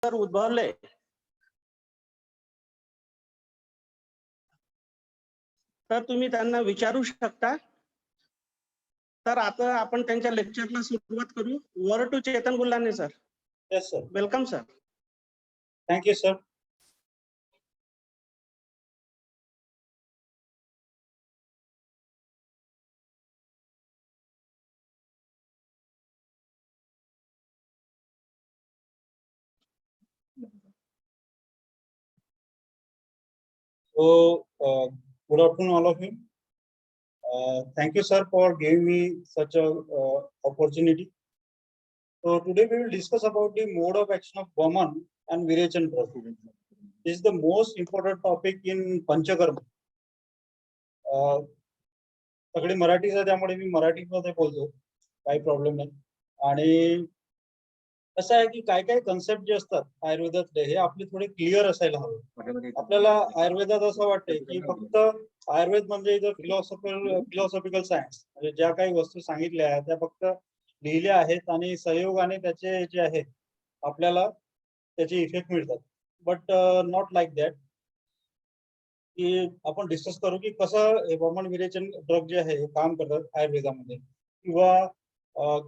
जर उद्भवले तर तुम्ही त्यांना विचारू शकता. तर आता आपण त्यांच्या लेक्चरला सुरुवात करू. वर्ड टू चेतन गुल्लाने sir. Yes, sir. Welcome sir. Thank you, sir. So, good afternoon, all of you. Thank you, sir, for giving me such a opportunity. So today we will discuss about the mode of action of Vaman and Virechan drug. This is the most important topic in Panchakarma. सगळे मराठीच आहे त्यामुळे मी मराठीमध्ये बोलतो, काही problem नाही. आणि कसं आहे की काय काय कन्सेप्ट जे असतात आयुर्वेदातले हे आपले थोडे क्लिअर असायला हवे. आपल्याला आयुर्वेदात असं वाटतंय की फक्त आयुर्वेद म्हणजे इथं फिलॉसॉफिकल सायन्स, म्हणजे ज्या काही वस्तू सांगितल्या आहेत त्या फक्त लिहिल्या आहेत आणि सहयोगाने त्याचे जे आहेत आपल्याला त्याचे इफेक्ट मिळतात. But not like that. की आपण डिस्कस करू की कसं वमन विरेचन ड्रग जे आहे काम करतात आयुर्वेदामध्ये, किंवा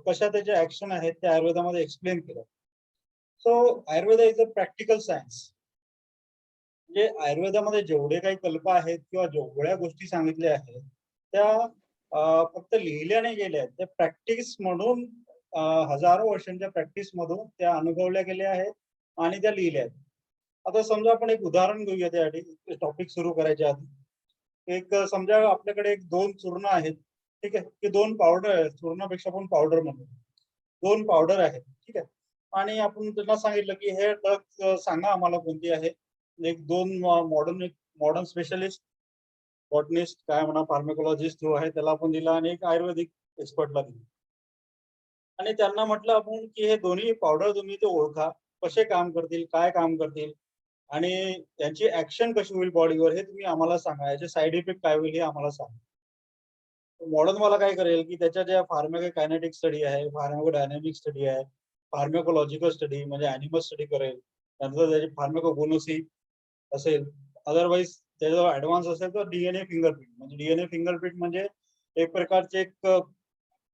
कशा त्याचे ऍक्शन आहेत ते आयुर्वेदामध्ये एक्सप्लेन केलं. So Ayurveda is a practical science. म्हणजे आयुर्वेदामध्ये जेवढे काही कल्प आहेत किंवा जेवढ्या गोष्टी सांगितल्या आहेत त्या फक्त लिहिल्या नाही गेल्या आहेत, त्या प्रॅक्टिस म्हणून हजारो वर्षांच्या प्रॅक्टिस मधून त्या अनुभवल्या गेल्या आहेत आणि त्या लिहिल्या आहेत. आता समजा आपण एक उदाहरण घेऊया त्यासाठी टॉपिक सुरू करायच्या आधी. एक समजा आपल्याकडे एक 2 चूर्ण आहेत, ठीक आहे, की 2 पावडर आहेत. चूर्णापेक्षा पण पावडर म्हणतो. 2 पावडर आहेत, ठीक आहे. आणि आपण त्यांना सांगितलं की हे ड्रग सांगा आम्हाला कोणती आहे. एक 2 मॉडर्न स्पेशलिस्ट, बॉटनिस्ट काय म्हणा, फार्माकोलॉजिस्ट जो आहे त्याला आपण दिला आणि एक आयुर्वेदिक एक्सपर्टला दिला. आणि त्यांना म्हटलं आपण की हे दोन्ही पावडर तुम्ही ते ओळखा, कसे काम करतील, काय काम करतील आणि त्यांची ऍक्शन कशी होईल बॉडीवर हे तुम्ही आम्हाला सांगा. याचे साईड इफेक्ट काय होईल हे आम्हाला सांगा. मॉडर्न मला काय करेल की त्याच्या ज्या फार्माकोकायनेटिक स्टडी आहे, फार्माकोडायनॅमिक स्टडी आहे, फार्माकोलॉजिकल स्टडी म्हणजे ॲनिमल स्टडी करेल. नंतर त्याची फार्माकोगोनोसी असेल. अदरवाईज त्याचा ऍडव्हान्स असेल तर डीएनए फिंगरप्रिंट. म्हणजे डीएनए फिंगरप्रिंट म्हणजे एक प्रकारचे एक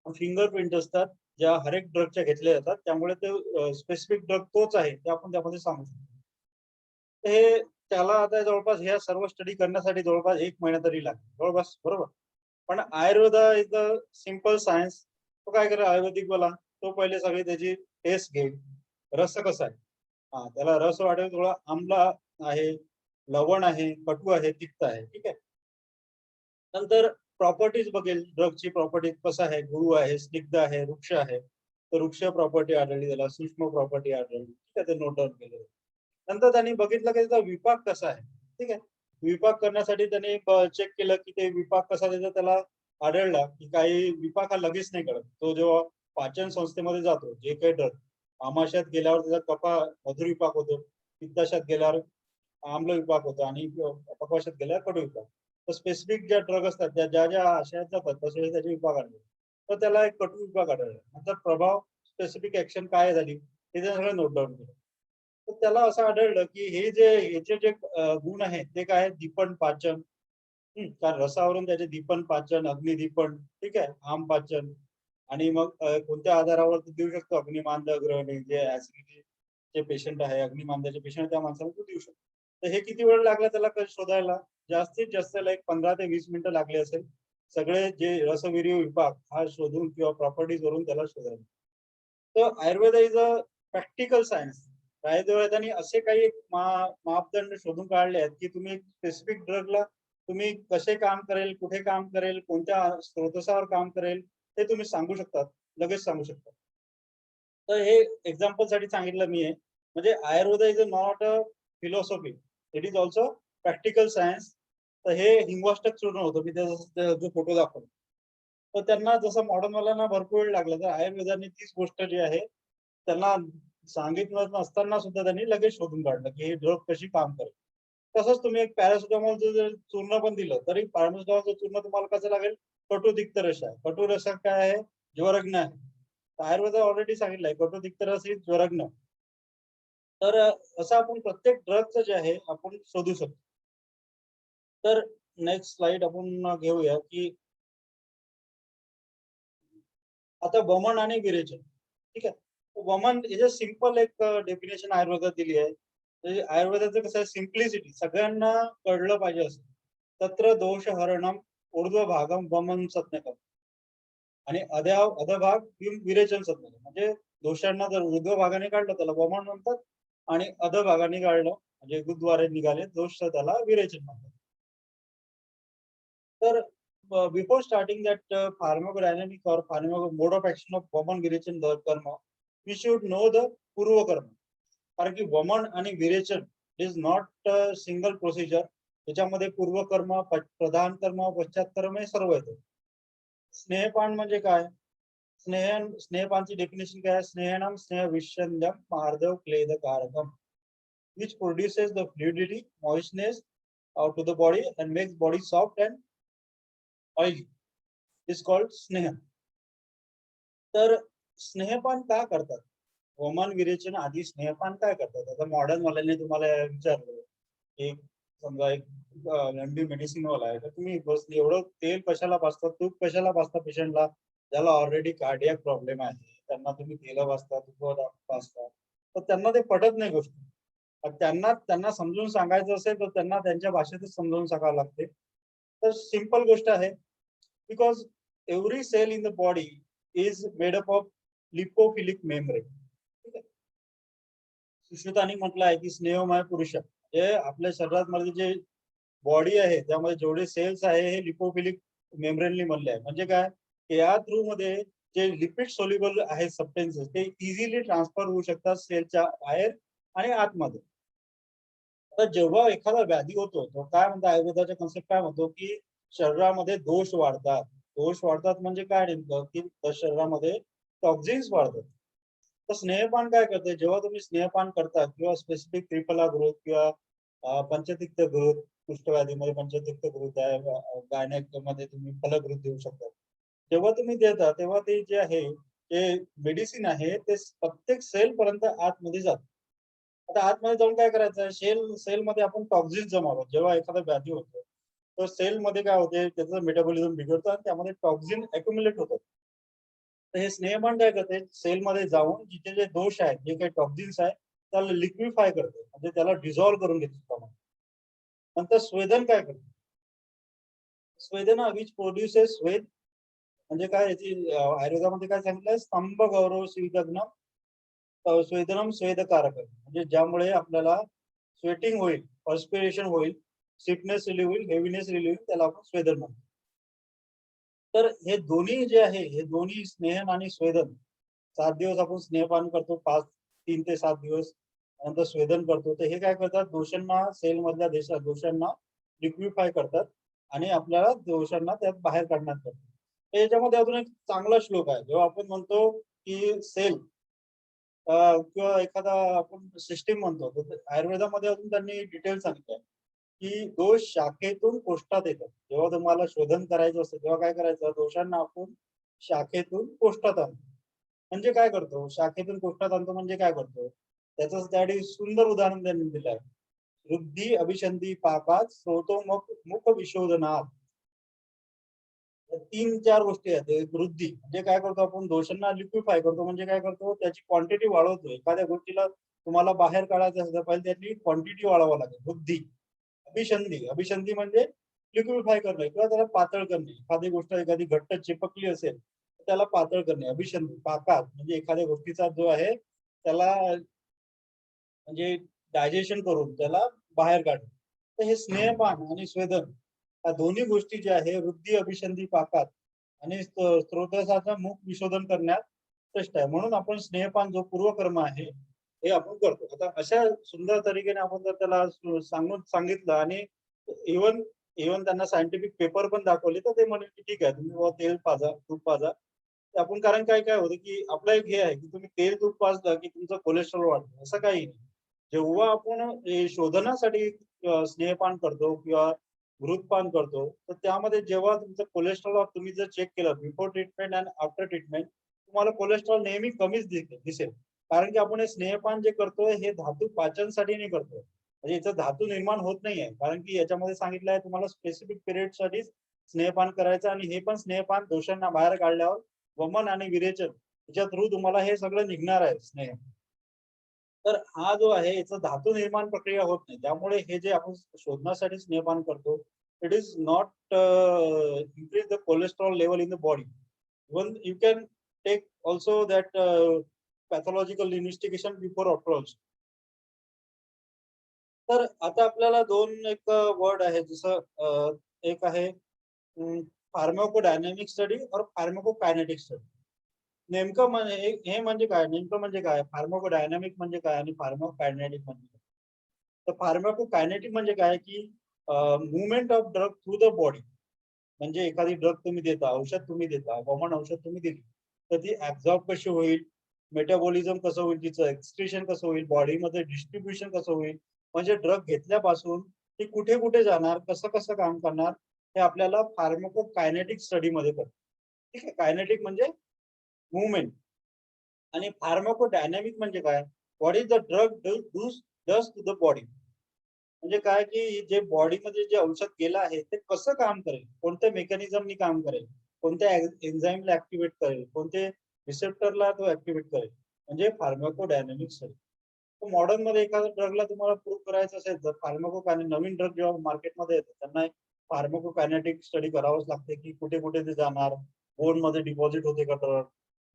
फिंगरप्रिंट असतात ज्या हर एक ड्रगच्या घेतल्या जातात, त्यामुळे ते स्पेसिफिक ड्रग तोच आहे ते आपण त्यामध्ये सांगू शकतो. हे त्याला आता जवळपास ह्या सर्व स्टडी करण्यासाठी जवळपास 1 महिना तरी लागतो जवळपास, बरोबर. पण Ayurveda is a simple science. तो काय करेल आयुर्वेदिक वाला, तो पहिले सगळी त्याची टेस्ट घेईल. रस कसा आहे, हा त्याला रस वाटेल थोडा आंबला आहे, लवण आहे, कटू आहे, तिक्त आहे, ठीक आहे. नंतर प्रॉपर्टीज बघेल, ड्रगची प्रॉपर्टी कसं आहे, गुरु आहे, स्निग्ध आहे, वृक्ष आहे, तर वृक्ष प्रॉपर्टी आढळली, त्याला सूक्ष्म प्रॉपर्टी आढळली, ठीक आहे, ते नोट डाऊन केलं. नंतर त्यांनी बघितलं की त्याचा विपाक कसा आहे, ठीक आहे. विपाक करण्यासाठी त्यांनी चेक केलं की ते विपाक कसा त्याचा त्याला आढळला की काही विपाक हा लगेच नाही कळत. तो जेव्हा पाचन संस्थेमध्ये जातो, जे काही ड्रग आमाशयात गेल्यावर त्याचा कफा मधुर विपाक होतो, पित्ताशयात गेल्यावर आम्ल विपाक होतो आणि अपकवाशात गेल्यावर कडू विपाक. तर स्पेसिफिक ज्या ड्रग असतात त्या ज्या ज्या आशयात जातात तसे त्याचे विपाक आढळले, तर त्याला एक कटू विपाक आढळला. नंतर प्रभाव, स्पेसिफिक ऍक्शन काय झाली हे सगळं नोट डाऊन केलं. तर त्याला असं आढळलं की हे जे याचे जे गुण आहेत ते काय, दीपन पाचन. कारण रसावरून त्याचे दीपन पाचन, अग्निदीपन, ठीक आहे, आम पाचन. आणि मग कोणत्या आधारावर देऊ शकतो, अग्निमांद ग्रहणी जे ऍसिडिटी जे पेशंट आहे, अग्निमांदाचे पेशंट त्या माणसाला तो देऊ शकतो. तर हे किती वेळ लागला त्याला शोधायला, जास्तीत जास्त 15 ते 20 मिनिटं लागले असेल सगळे जे रसवीर्य विभाग हा शोधून किंवा प्रॉपर्टीज वरून त्याला शोधायला. तर Ayurveda is a practical science. आयुर्वेदाने असे काही मापदंड शोधून काढले आहेत की तुम्ही स्पेसिफिक ड्रगला तुम्ही कसे काम करेल, कुठे काम करेल, कोणत्या स्रोतसावर काम करेल ते तुम्ही सांगू शकतात, लगेच सांगू शकतात. तर हे एक्झाम्पल साठी सांगितलं मी आहे. म्हणजे Ayurveda is not a philosophy, it is also practical science. तर हे हिमवाष्टक चूर्ण होतं, मी जो फोटो दाखवला. तर त्यांना जसं मॉडर्नवाल्यांना भरपूर वेळ लागला, तर आयुर्वेदाने तीच गोष्ट जी आहे त्यांना सांगितलं नसताना सुद्धा त्यांनी लगेच शोधून काढलं की हे ड्रग कशी काम करेल. तसंच तुम्ही एक पॅरासिटामॉलचं जर चूर्ण पण दिलं तरी पॅरासिटामॉलचं चूर्ण तुम्हाला कसं लागेल, कटू तिक्त रस आहे. कटू रसात काय आहे, ज्वरग्न आहे. आयुर्वेद ऑलरेडी सांगितलंय कटू तिक्त रस ही ज्वरग्न. तर असं आपण प्रत्येक ड्रगचं जे आहे आपण शोधू शकतो. तर नेक्स्ट स्लाइड आपण घेऊया की आता वमन आणि विरेचन. ठीक आहे. वमन इज अ सिंपल एक डेफिनेशन आयुर्वेदात दिली आहे. म्हणजे आयुर्वेदाचं कसं आहे सिम्प्लिसिटी सगळ्यांना कळलं पाहिजे असं. तत्र दोष हरणम ऊर्ध्व भागम वमन संज्ञकम आणि अधभाग विरेचन संज्ञकम. म्हणजे दोषांना जर ऊर्ध्व भागाने काढलं त्याला वमन म्हणतात आणि अधभागाने काढलं म्हणजे गुद्वारे निघाले दोष तर त्याला विरेचन म्हणतात. तर before starting that pharmacodynamic or pharmaco mode of action of वमन विरेचन कर्म, we should know the पूर्व कर्म. कारण की वमन आणि विरेचन इज नॉट सिंगल प्रोसिजर. त्याच्यामध्ये पूर्व कर्म, प्रधान कर्म, पश्चात कर्म हे सर्व येतं. स्नेहपान म्हणजे काय? स्नेहपानची डेफिनेशन काय आहे? स्नेहनम स्नेह विषंदम मार्दव क्लेदकारकम which produces the fluidity, moistness to the body and makes body soft and oily is called स्नेह. तर स्नेहपान का करतात? वमन विरेचन आधी स्नेहपान काय करतात? आता मॉडर्न वाल्यांनी तुम्हाला विचारलं एक समजा एक एमडी मेडिसिन वाला आहे तर तुम्ही बस एवढं तेल कशाला पाजता, तूप कशाला पाजता पेशंटला ज्याला ऑलरेडी कार्डियक प्रॉब्लेम आहे त्यांना तुम्ही तेल पाजता, तूप पाजता, तर त्यांना ते पटत नाही गोष्ट. त्यांना समजून सांगायचं असेल तर त्यांना त्यांच्या भाषेतच समजावून सांगावं लागते. तर सिंपल गोष्ट आहे because every cell in the body is made up of lipophilic membrane. ठीक आहे. सुश्रुतांनी म्हटलं आहे की स्नेहमय पुरुष हे आपल्या शरीरात मध्ये जे बॉडी आहे त्यामध्ये जेवढे सेल्स आहे हे लिपोफिलिक मेम्ब्रेनली बनले आहे. म्हणजे काय या थ्रू मध्ये जे लिपिड सोल्युबल आहेत सबस्टेन्सेस ते इझिली ट्रान्सफर होऊ शकतात सेलच्या बाहेर आणि आतमध्ये. आता जेव्हा एखादा व्याधी होतो तो काय म्हणतो आयुर्वेदाचा कन्सेप्ट काय म्हणतो की शरीरामध्ये दोष वाढतात. दोष वाढतात म्हणजे काय नेमकं की शरीरामध्ये टॉक्झिन्स वाढतात. तर स्नेहपान काय करते जेव्हा तुम्ही स्नेहपान करता किंवा स्पेसिफिक त्रिफला ग्रोथ किंवा पंचतिक्त ग्रोथ कुष्ठव्याधीमध्ये पंचतिक्त ग्रोथ आहे, गायनेक मध्ये तुम्ही फलग्रोथ देऊ शकता. जेव्हा तुम्ही देता तेव्हा ते जे आहे ते मेडिसिन आहे ते प्रत्येक सेल पर्यंत आतमध्ये जात. आता आतमध्ये जाऊन काय करायचं सेलमध्ये आपण टॉक्झिन जमावतो. जेव्हा एखादा व्याधी होतो तर सेलमध्ये काय होते त्याचं मेटाबॉलिझम बिघडतं आणि त्यामध्ये टॉक्झिन अक्युमुलेट होतात. तर हे स्नेहपान काय करते सेलमध्ये जाऊन जिथे जे दोष आहेत जे काही टॉक्झिन्स आहेत त्याला लिक्विफाय करते म्हणजे त्याला डिझॉल्व्ह करून घेते. नंतर स्वेदन काय करते? स्वेदन विच प्रोड्युसेस स्वेद म्हणजे काय याची आयुर्वेदामध्ये काय सांगितलंय स्तंभ गौरव स्वीदग्न स्वेदनम स्वेदकारक म्हणजे ज्यामुळे आपल्याला स्वेटिंग होईल, पर्स्पिरेशन होईल, सिकनेस रिलीव्ह होईल, हेवीनेस रिलीव्ह होईल त्याला आपण स्वेदन म्हणतो. तर हे दोन्ही जे आहे हे दोन्ही स्नेहन आणि स्वेदन 7 दिवस आपण स्नेहपान करतो 3 ते 7 दिवस नंतर स्वेदन करतो. तर हे काय करतात दोषांना सेल मधल्या दोषांना लिक्विफाय करतात आणि आपल्याला दोषांना त्यात बाहेर काढण्यात करतात. याच्यामध्ये अजून एक चांगला श्लोक आहे जेव्हा आपण म्हणतो की सेल किंवा एखादा आपण सिस्टीम म्हणतो तर आयुर्वेदामध्ये अजून त्यांनी डिटेल सांगितलंय की दोष शाखेतून कोष्ठात येतात. जेव्हा तुम्हाला शोधन करायचं असतं तेव्हा काय करायचं दोषांना आपण शाखेतून कोष्ठात आणतो. म्हणजे काय करतो शाखेतून कोष्ठात आणतो म्हणजे काय करतो त्याचं त्यासाठी सुंदर उदाहरण त्यांनी दिलं आहे. वृद्धी अभिषंधी पापात स्रोतो मुख विशोधनात. 3-4 गोष्टी आहेत. एक वृद्धी म्हणजे काय करतो आपण दोषांना लिक्विफाय करतो म्हणजे काय करतो त्याची क्वांटिटी वाढवतो. एखाद्या गोष्टीला तुम्हाला बाहेर काढायचं असेल तर पहिले त्याची क्वांटिटी वाढवावं लागेल. वृद्धी अभिषंधी म्हणजे लिक्विफाय करणे किंवा त्याला पातळ करणे. एखादी गोष्ट एखादी घट्ट चिपकली असेल तर त्याला पातळ करणे. अभिषंधी पाकात म्हणजे एखाद्या गोष्टीचा जो आहे त्याला म्हणजे डायजेशन करून त्याला बाहेर काढणे. तर हे स्नेहपान आणि स्वेदन या दोन्ही गोष्टी ज्या आहे वृद्धी अभिषंधी पाकात आणि स्त्रोताचा मुख विशोधन करण्यात श्रेष्ठ आहे. म्हणून आपण स्नेहपान जो पूर्वकर्म आहे हे आपण करतो. आता अशा सुंदर तरीकेने आपण जर त्याला सांगितलं आणि इव्हन त्यांना सायंटिफिक पेपर पण दाखवले तर ते म्हणे की ठीक आहे तुम्ही तेल पाजा तूप पाजा. आपण कारण काय काय होतं की आपलं एक हे आहे की तुम्ही तेल तूप पाजलं की तुमचं कोलेस्ट्रॉल वाढतं असं काही नाही. जेव्हा आपण शोधनासाठी स्नेहपान करतो किंवा घृतपान करतो तर त्यामध्ये जेव्हा तुमचं कोलेस्ट्रॉल तुम्ही जर चेक केलं बिफोर ट्रीटमेंट आणि आफ्टर ट्रीटमेंट तुम्हाला कोलेस्ट्रॉल नेहमी कमीच दिसेल. कारण की आपण हे स्नेहपान जे करतोय हे धातू पाचनसाठी नाही करतोय, म्हणजे याचं धातू निर्माण होत नाहीये, कारण की याच्यामध्ये सांगितलं आहे तुम्हाला स्पेसिफिक पिरियड साठी स्नेहपान करायचं, आणि हे पण स्नेहपान दोषांना बाहेर काढल्यावर वमन आणि विरेचन याच्या थ्रू तुम्हाला हे सगळं निघणार आहे स्नेह. तर हा जो आहे याचा धातू निर्माण प्रक्रिया होत नाही, त्यामुळे हे जे आपण शोधण्यासाठी स्नेहपान करतो, it is not increase the cholesterol level in the body. Even you can take also that pathological investigation before approach. तर आता आपल्याला दोन एक वर्ड आहे, जसं एक आहे फार्माकोडायनॅमिक स्टडी और फार्माकोकायनेटिक स्टडी. नेमकं म्हणजे हे म्हणजे काय, नेमकं म्हणजे काय, फार्माकोडायनॅमिक म्हणजे काय आणि फार्माकोकायनेटिक म्हणजे काय. तर फार्माकोकायनेटिक म्हणजे काय की movement of drug through the body. म्हणजे एखादी ड्रग तुम्ही देता, औषध तुम्ही देता, कॉमन औषध तुम्ही दिली, तर ती ऍब्झॉर्ब कशी होईल, मेटाबॉलिझम कसं होईल, तिचं एक्सक्रिशन कसं होईल, बॉडीमध्ये डिस्ट्रीब्युशन कसं होईल, म्हणजे ड्रग घेतल्यापासून ती कुठे कुठे जाणार, कसं कसं काम करणार, हे आपल्याला फार्माकोकायनेटिक स्टडी मध्ये करतो. ठीक आहे. कायनेटिक म्हणजे मुवमेंट, आणि फार्माकोडायनॅमिक म्हणजे काय, what is the drug does to the body. म्हणजे काय की जे बॉडीमध्ये जे औषध गेलं आहे ते कसं काम करेल, कोणत्या मेकॅनिझमनी काम करेल, कोणत्या एन्झाईमला ऍक्टिव्हेट करेल, कोणते रिसेप्टरला तो ऍक्टिव्हेट करेल, म्हणजे स्टडी. मॉडर्न मध्ये एखाद्या ड्रगला तुम्हाला प्रूव्ह करायचं असेल तर नवीन ड्रग जेव्हा मार्केटमध्ये येतात त्यांना फार्माकोकायनेटिक स्टडी करावंच लागते की कुठे कुठे ते जाणार, बोन मध्ये डिपॉझिट होते का ड्रग,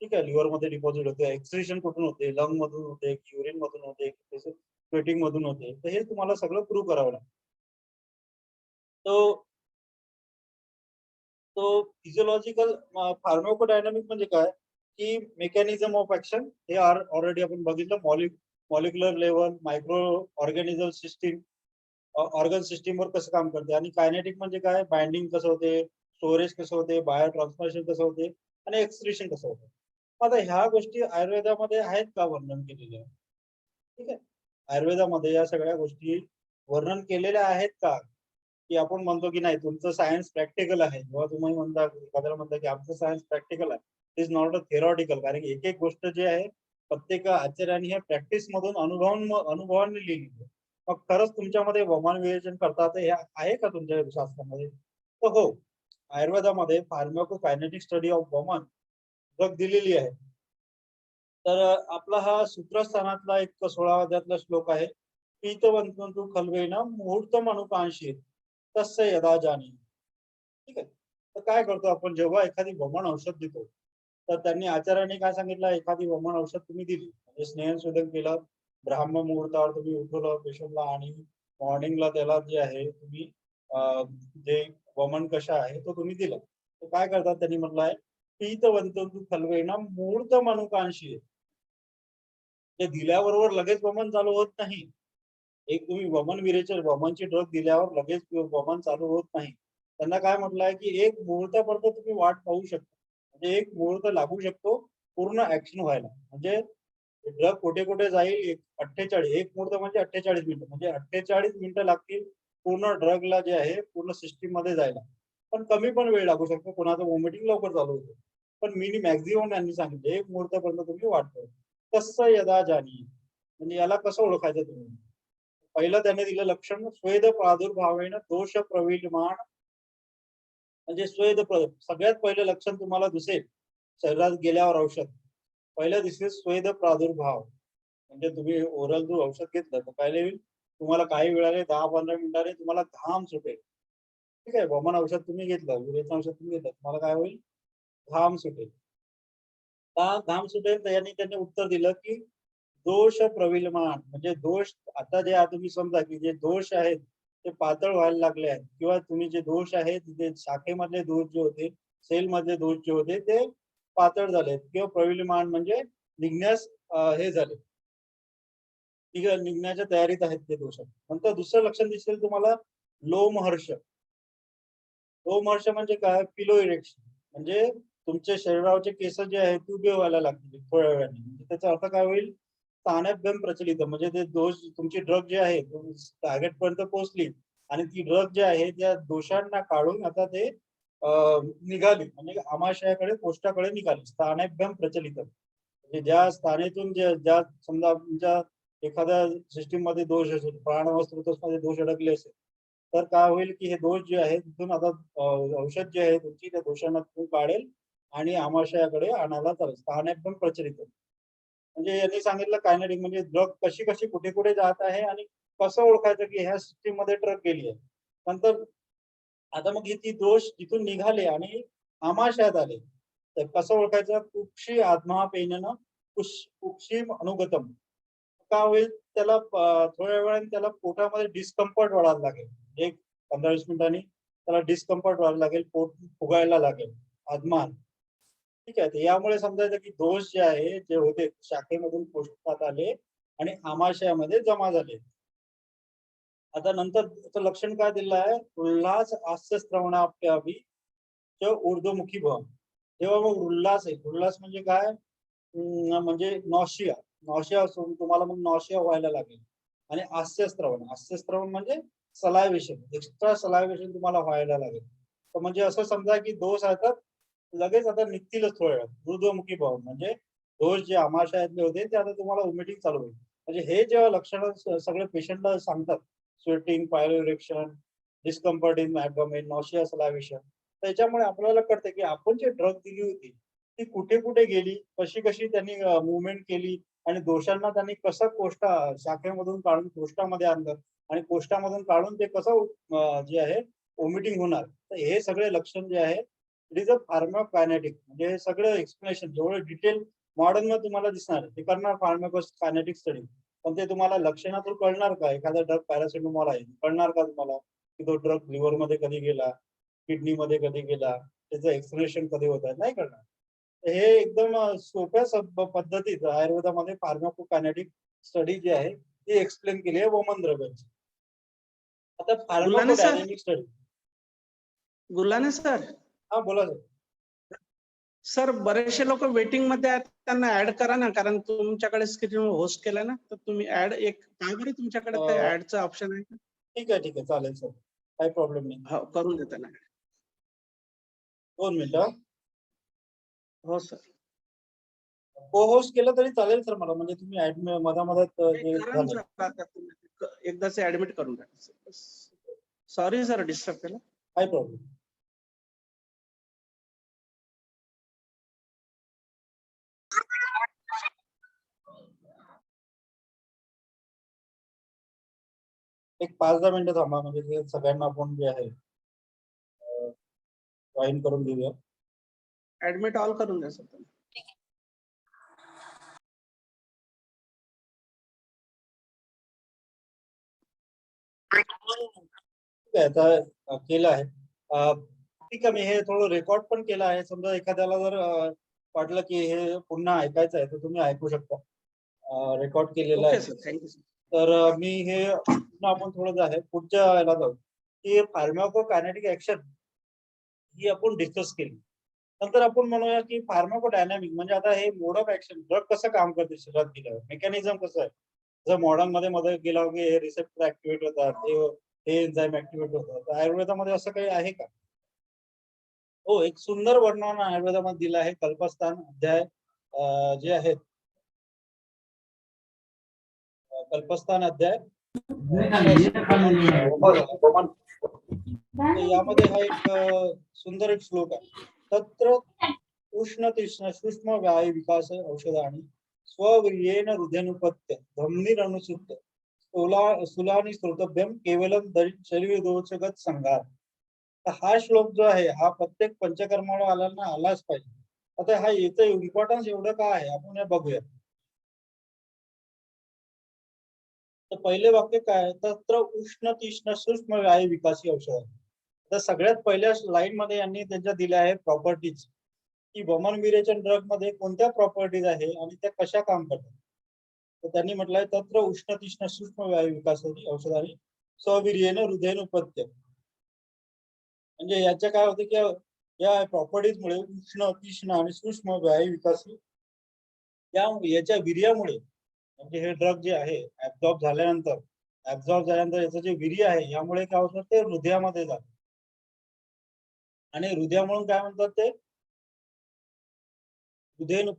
ठीक आहे, लिव्हर मध्ये डिपॉझिट होते, एक्सक्रिशन कुठून होते, लंग मधून होते, युरिन मधून होते, स्वेटिंग मधून होते, तर हे तुम्हाला सगळं प्रूव्ह करावं लागतं. तो तो फिजिओलॉजिकल फार्माकोडायनामिक म्हणजे काय की मेकॅनिझम ऑफ ऍक्शन, हे ऑलरेडी आपण बघितलं, molecular level, micro organism system, organ सिस्टीमवर कसं काम करते, आणि कायनेटिक म्हणजे काय, बाइंडिंग कसं होते, स्टोरेज कसं होते, बायो ट्रान्सफॉर्मेशन कसं होते, आणि एक्सक्रिशन कसं होतं. आता ह्या गोष्टी आयुर्वेदामध्ये आहेत का वर्णन केलेल्या, ठीक आहे, आयुर्वेदामध्ये या सगळ्या गोष्टी वर्णन केलेल्या आहेत का, की आपण म्हणतो की नाही तुमचं सायन्स प्रॅक्टिकल आहे, जेव्हा तुम्ही म्हणता एखाद्याला म्हणता की आमचं सायन्स प्रॅक्टिकल आहे, इज नॉट अ थेरॉटिकल, कारण की एक एक गोष्ट जी आहे प्रत्येक आचार्याने हे प्रॅक्टिस मधून अनुभवाने लिहिली. मग खरंच तुमच्यामध्ये वमान विवेचन करतात हे आहे का तुमच्या शास्त्रामध्ये, तर हो, आयुर्वेदामध्ये फार्माकोकायनेटिक स्टडी ऑफ वमन ड्रग दिलेली आहे. तर आपला हा सूत्रस्थानातला एक 16व्या अध्यायातला श्लोक आहे, पीतवंतु खल्वेना मुहूर्तम अनुकांक्षी तस्य यदा जानी. ठीक आहे. तर काय करतो आपण जेव्हा एखादी वमन औषध देतो, तर त्यांनी आचार्याने काय सांगितलं, एखादी वमन औषध तुम्ही दिली म्हणजे स्नेहशोधन केलं, ब्राह्म मुहूर्तावर तुम्ही उठवलं पेशंटला, आणि मॉर्निंगला त्याला जे आहे तुम्ही जे वमन कशा आहे तो तुम्ही दिला, तर काय करतात त्यांनी म्हटलं आहे, पीतवंतु खल्वेना मुहूर्तम अनुकांक्षी. ते दिल्याबरोबर लगेच वमन चालू होत नाही. एक तुम्ही वमन विरेचन वमनची ड्रग दिल्यावर लगेच वमन चालू होत नाही. त्यांना काय म्हटलं आहे की एक मुहूर्तापर्यंत तुम्ही वाट पाहू शकता, म्हणजे एक मुहूर्त लागू शकतो पूर्ण ऍक्शन व्हायला, म्हणजे ड्रग कुठे कुठे जाईल, 48 एक मुहूर्त म्हणजे 48 मिनिटं, म्हणजे 48 मिनिटं लागतील पूर्ण ड्रगला जे आहे पूर्ण सिस्टीम मध्ये जायला. पण कमी पण वेळ लागू शकतो, कोणाचं वॉमिटिंग लवकर चालू होतं, पण मॅक्झिमम यांनी सांगितलं एक मुहूर्तापर्यंत तुम्ही वाट पाहू. कसं यदा जाणी, म्हणजे याला कसं ओळखायचं तुम्ही, पहिलं त्याने दिलं लक्षण स्वेद प्रादुर्भावेन दोष प्रविल्यमान, म्हणजे सगळ्यात पहिलं लक्षण तुम्हाला दिसेल शरीरात गेल्यावर औषध, पहिलं दिसेल स्वेद प्रादुर्भाव, म्हणजे तुम्ही ओरल दूर औषध घेतलं तर पहिले तुम्हाला काही वेळाने 10-15 मिनिटांनी तुम्हाला घाम सुटेल. ठीक आहे, वमन औषध तुम्ही घेतलं, विरेचन औषध तुम्ही घेतलं, तुम्हाला काय होईल, घाम सुटेल. का घाम सुटेल, तर यांनी त्यांनी उत्तर दिलं की दोष प्रविल्यमान, म्हणजे दोष आता जे तुम्ही समजा की जे दोष आहेत ते पातळ व्हायला लागले आहेत, किंवा तुम्ही जे दोष आहेत जे शाखेमधले दोष जे होते, सेल मधले दोष जे होते ते पातळ झाले, किंवा प्रविल्यमान म्हणजे निघण्यास हे झाले, निघण्याच्या तयारीत आहेत ते दोष. नंतर दुसरं लक्षण दिसेल तुम्हाला लोमहर्ष. लोमहर्ष म्हणजे काय, पिलो इरेक्शन, म्हणजे तुमच्या शरीरावरचे केस जे आहेत ते उभे व्हायला लागतील थोड्या वेळाने, म्हणजे त्याचा अर्थ काय होईल, स्थानभ्यम प्रचलित, म्हणजे ते दोष तुमची ड्रग जे आहे टार्गेट पर्यंत पोहोचली, आणि ती ड्रग जे आहे त्या दोषांना काढून आता ते निघाली, म्हणजे आमाशयाकडे कोष्टाकडे निघाली, स्थानभ्यम प्रचलित. म्हणजे ज्या स्थानेतून ज्या समजा तुमच्या एखाद्या सिस्टीम मध्ये दोष असेल, प्राणवायू दोष अडकले असेल, तर काय होईल की हे दोष जे आहेत तिथून आता औषध जे आहे तुमची त्या दोषांना तिथून काढेल आणि आमाशयाकडे आणायला चालेल. स्थाने पण प्रचलित होईल. म्हणजे यांनी सांगितलं कायनेटिक म्हणजे ड्रग कशी कशी कुठे कुठे जात आहे आणि कसं ओळखायचं की ह्या सिस्टीम मध्ये ड्रग गेली आहे. नंतर आता मग ती दोष तिथून निघाले आणि आमाशयात आले. तर कसं ओळखायचं? कुक्षी आत्मा पेननं कुक्षी अनुगतम. काय होईल त्याला थोड्या वेळाने त्याला पोटामध्ये डिस्कम्फर्ट वाढायला लागेल. एक 15-20 मिनिटांनी त्याला डिस्कम्फर्ट व्हायला लागेल, पोट फुगायला लागेल, आत्मान. ठीक आहे. तर यामुळे समजायचं की दोष जे आहे जे होते शाखेमधून पोटात आले आणि आमाशयामध्ये जमा झाले. आता नंतर त्याचं लक्षण काय दिलं आहे? उल्हास हास्यश्रवणाप्यापी च ऊर्ध्वमुखी भव. जेव्हा मग उल्हास आहे, उल्हास म्हणजे काय? म्हणजे नॉशिया. नॉशिया असून तुम्हाला मग नॉशिया व्हायला लागेल. आणि हास्यश्रवण म्हणजे सलायवेशन, एक्स्ट्रा सलायवेशन तुम्हाला व्हायला लागेल. तर म्हणजे असं समजा की दोष आहेत लगेच आता निघतीलच थोड्या वेळात. ऊर्ध्वमुखी भाव म्हणजे दोष जे आमाशयातले होते ते आता तुम्हाला वॉमिटिंग चालू होईल. म्हणजे हे जेव्हा लक्षणं सगळे पेशंटला सांगतात, स्वेटिंग, पायरोरेक्शन, डिस्कम्फर्ट इन ॲब्डोमेन, नॉशिया, सलायवेशन, त्याच्यामुळे आपल्याला कळतं की आपण जे ड्रग दिली होती ती कुठे कुठे गेली, कशी कशी त्यांनी मुवमेंट केली आणि दोषांना त्यांनी कसं शाखेमधून काढून कोष्ठामध्ये आणलं आणि कोष्ठामधून काढून ते कसं जे आहे वॉमिटिंग होणार. तर हे सगळे लक्षण जे आहे इट इज अ फार्माकायनेटिक. म्हणजे हे सगळं एक्सप्लेनेशन जेवढं डिटेल मॉडर्न मध्ये तुम्हाला दिसणार ते करणार फार्माकोकायनेटिक स्टडी. पण ते तुम्हाला लक्षणातून कळणार का? एखादा ड्रग पॅरासिटामॉल आहे, कळणार का तुम्हाला की तो ड्रग लिव्हर मध्ये कधी गेला, किडनी मध्ये कधी गेला, त्याचं एक्सप्लेनेशन कधी होत आहे? नाही कळणार. हे एकदम सोप्या पद्धतीत आयुर्वेदामध्ये फार्माकोकायनेटिक स्टडी जी आहे ती एक्सप्लेन केली आहे वमन द्रव्यांची. आता Gulhane sir, pharmacodynamic study. Gulhane sir, हा बोला सर. सर बरेचसे लोक वेटिंग मध्ये आहेत, त्यांना ऍड करा ना, कारण तुमच्याकडे स्क्रीन होस्ट केलं ना, तर तुम्ही ऍड एक काय बरं तुमच्याकडे ते ऍडचं ऑप्शन आहे का? ठीक आहे चालेल सर, काही प्रॉब्लेम नाही. हो, करून देता ना. 2 मिनिटं. हो सर. को होस्ट केलं तरी चालेल सर मला, म्हणजे तुम्ही ऍड मधामधात जे करा ना झालं. सर, आता तुम्ही एकदाच ऍडमिट करून द्या. सॉरी सर डिस्टर्ब केलं. काही प्रॉब्लेम. एक 5-10 मिनिटं थांबा, म्हणजे ते सगळ्यांना आपण जे आहे जॉईन करून देऊया. ऍडमिट ऑल करून द्या सर तुम्ही. ठीक आहे, आता केलं आहे. ठीक आहे, मी हे थोडं रेकॉर्ड पण केलं आहे. समजा एखाद्याला जर वाटलं की हे पुन्हा ऐकायचं आहे तर तुम्ही ऐकू शकता. रेकॉर्ड केलेलं ओके आहे. Sir, thank you sir. तर मी हे पुन्हा आपण थोडं जे आहे पुढच्या याला जाऊ की फार्माकोकायनेटिक ऍक्शन ही आपण डिस्कस केली. नंतर आपण म्हणूया की फार्माकोडायनॅमिक म्हणजे आता हे मोड ऑफ ऍक्शन, ड्रग कसं काम करते शरीरात गेल्यावर, मेकॅनिझम कसं आहे. जर मॉडर्न मध्ये गेला की हे रिसेप्टर ऍक्टिव्हेट होतात, हे एन्झाईम ऍक्टिव्हेट होतात, तर आयुर्वेदामध्ये असं काही आहे का? हो, एक सुंदर वर्णन आयुर्वेदामध्ये दिलं आहे. कल्पस्थान अध्याय जे आहेत, कल्पस्थान अध्याय यामध्ये हा एक सुंदर एक श्लोक आहे. तत्र उष्ण तीक्ष्ण सूक्ष्म व्याय विकास औषधानी स्ववीर्येण हृदयनुपत्य धमनीरनुसुत्य सुलानी श्रोतभ्यम केवलम शरीरदोषगत संघार. तर हा श्लोक जो आहे हा प्रत्येक पंचकर्माला आलाच पाहिजे. आता हा याचं इम्पॉर्टन्स एवढं का आहे आपण हे बघूया. तर पहिले वाक्य काय? तत्र उष्ण तीक्ष्ण सूक्ष्म व्याय विकासी औषध. तर सगळ्यात पहिल्या लाईन मध्ये यांनी त्यांच्या दिल्या आहे प्रॉपर्टीज, की वमन विरेचन ड्रग मध्ये कोणत्या प्रॉपर्टीज आहे आणि त्या कशा काम करतात. तर त्यांनी म्हटलंय तत्र उष्ण तीक्ष्ण सूक्ष्म व्याय विकासाची औषधाने स्ववीर्येने हृदयनुपत्य. म्हणजे याच्या काय होते की या प्रॉपर्टीज मुळे उष्ण तीक्ष्ण आणि सूक्ष्म व्याय विकासी याच्या वीर्यामुळे, म्हणजे हे ड्रग जे आहे ऍब्झॉर्ब झाल्यानंतर याचं जे वीर्य आहे यामुळे काय होतं ते हृदयामध्ये जातं आणि हृदयामुळे काय म्हणतात ते उदयन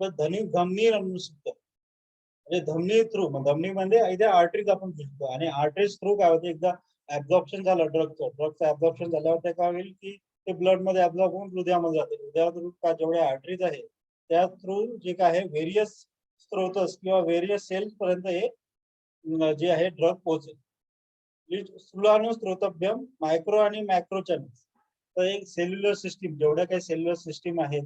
धमनी अनुसुप्त म्हणजे धमनी थ्रू, धमनी म्हणजे इथे आर्टरीज आपण फिरतो आणि आर्टरीज थ्रू काय होते, एकदा ऍब्झॉर्प्शन झालं ड्रगचं ऍब्झॉर्प्शन झाल्यावर ते काय होईल की ते ब्लड मध्ये ऍब्झॉर्ब होऊन हृदयामध्ये जाते. हृदया थ्रू का जेवढ्या आर्टरीज आहे त्या थ्रू जे काय आहे व्हेरियस स्त्रोतस किंवा व्हेरियस सेल्स पर्यंत हे जे आहे ड्रग पोहोचेल. स्थूलाणु स्त्रोतभ्यम मायक्रो आणि मॅक्रो चॅनल्स. तर एक सेल्युलर सिस्टीम, जेवढ्या काही सेल्युलर सिस्टीम आहेत